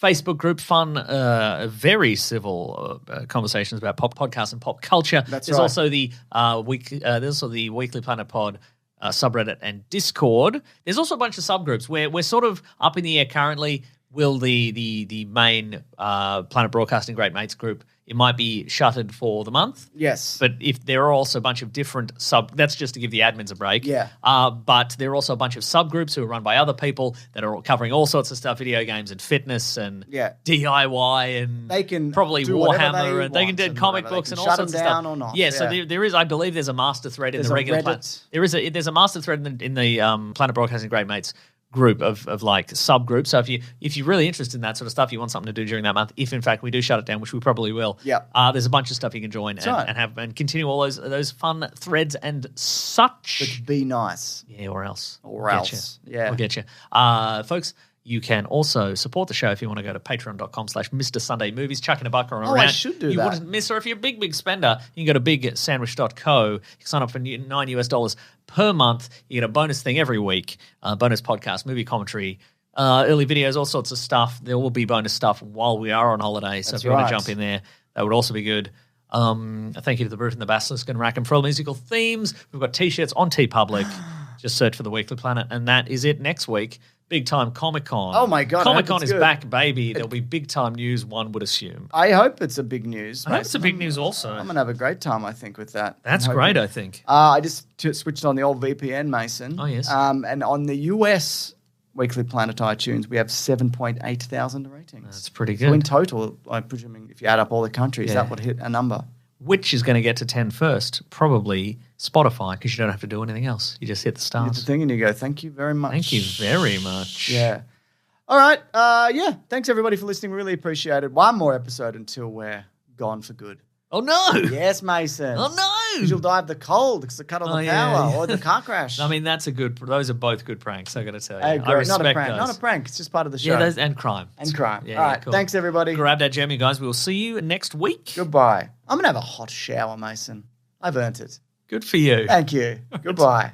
Facebook group, fun, very civil conversations about pop podcasts and pop culture. That's there's right. also there's also the Weekly Planet Pod subreddit and Discord. There's also a bunch of subgroups where we're sort of up in the air currently. Will the main Planet Broadcasting Great Mates group, it might be shuttered for the month. Yes. But if there are also a bunch of different that's just to give the admins a break. Yeah. But there are also a bunch of subgroups who are run by other people that are covering all sorts of stuff, video games and fitness and DIY and They can probably do whatever Warhammer they and they can want do and comic whatever. books They and can all shut sorts of them stuff. down or not. Yeah, so Yeah. there is, I believe there's a master thread There's in the a regular Reddit. there's a master thread in the Planet Broadcasting Great Mates group of like subgroups. So if you're really interested in that sort of stuff, you want something to do during that month, if in fact we do shut it down, which we probably will. Yep. There's a bunch of stuff you can join and have and continue all those fun threads and such. But be nice. Yeah, or else. Or else. Yeah. We'll get you. Folks, you can also support the show if you want to go to patreon.com/Mr. Sunday Movies, chuck in a buck or around. I should do you that. wouldn't miss, or if you're a big spender, you can go to bigsandwich.co. You can sign up for $9 per month. You get a bonus thing every week, bonus podcast, movie commentary, early videos, all sorts of stuff. There will be bonus stuff while we are on holiday. So if you want to jump in there, that would also be good. Thank you to the Brute and the Basilisk and Rackham for all the musical themes. We've got T-shirts on TeePublic. Just search for The Weekly Planet. And that is it next week. Big time Comic-Con. Oh, my God, I hope Comic-Con it's is good. back, baby. There'll be big time news, one would assume. I hope it's a big news. I hope it's a big news also. I'm going to have a great time, I think, with that. That's I'm great, hoping. I think. I just switched on the old VPN, Mason. Oh, yes. And on the US Weekly Planet iTunes, we have 7.8 thousand ratings. That's pretty So in good. total, I'm presuming if you add up all the countries, Yeah. that would hit a number. Which is going to get to 10 first? Probably Spotify, because you don't have to do anything else. You just hit the You hit stars. the thing and you go, thank you very much. Thank you very much. Yeah. All right. Yeah. Thanks, everybody, for listening. Really appreciate it. One more episode until we're gone for good. Oh, no. Yes, Mason. Oh, no. Because you'll die of the cold because the cut on the yeah, power yeah. or the car crash. I mean, those are both good pranks, I got to tell you. I agree. respect Not a prank. those. Not a prank. It's just part of the show. Yeah, those, and crime. And crime. Yeah, All yeah, right. cool. Thanks, everybody. Grab that jam, you guys. We will see you next week. Goodbye. I'm going to have a hot shower, Mason. I've earned it. Good for you. Thank you. Goodbye.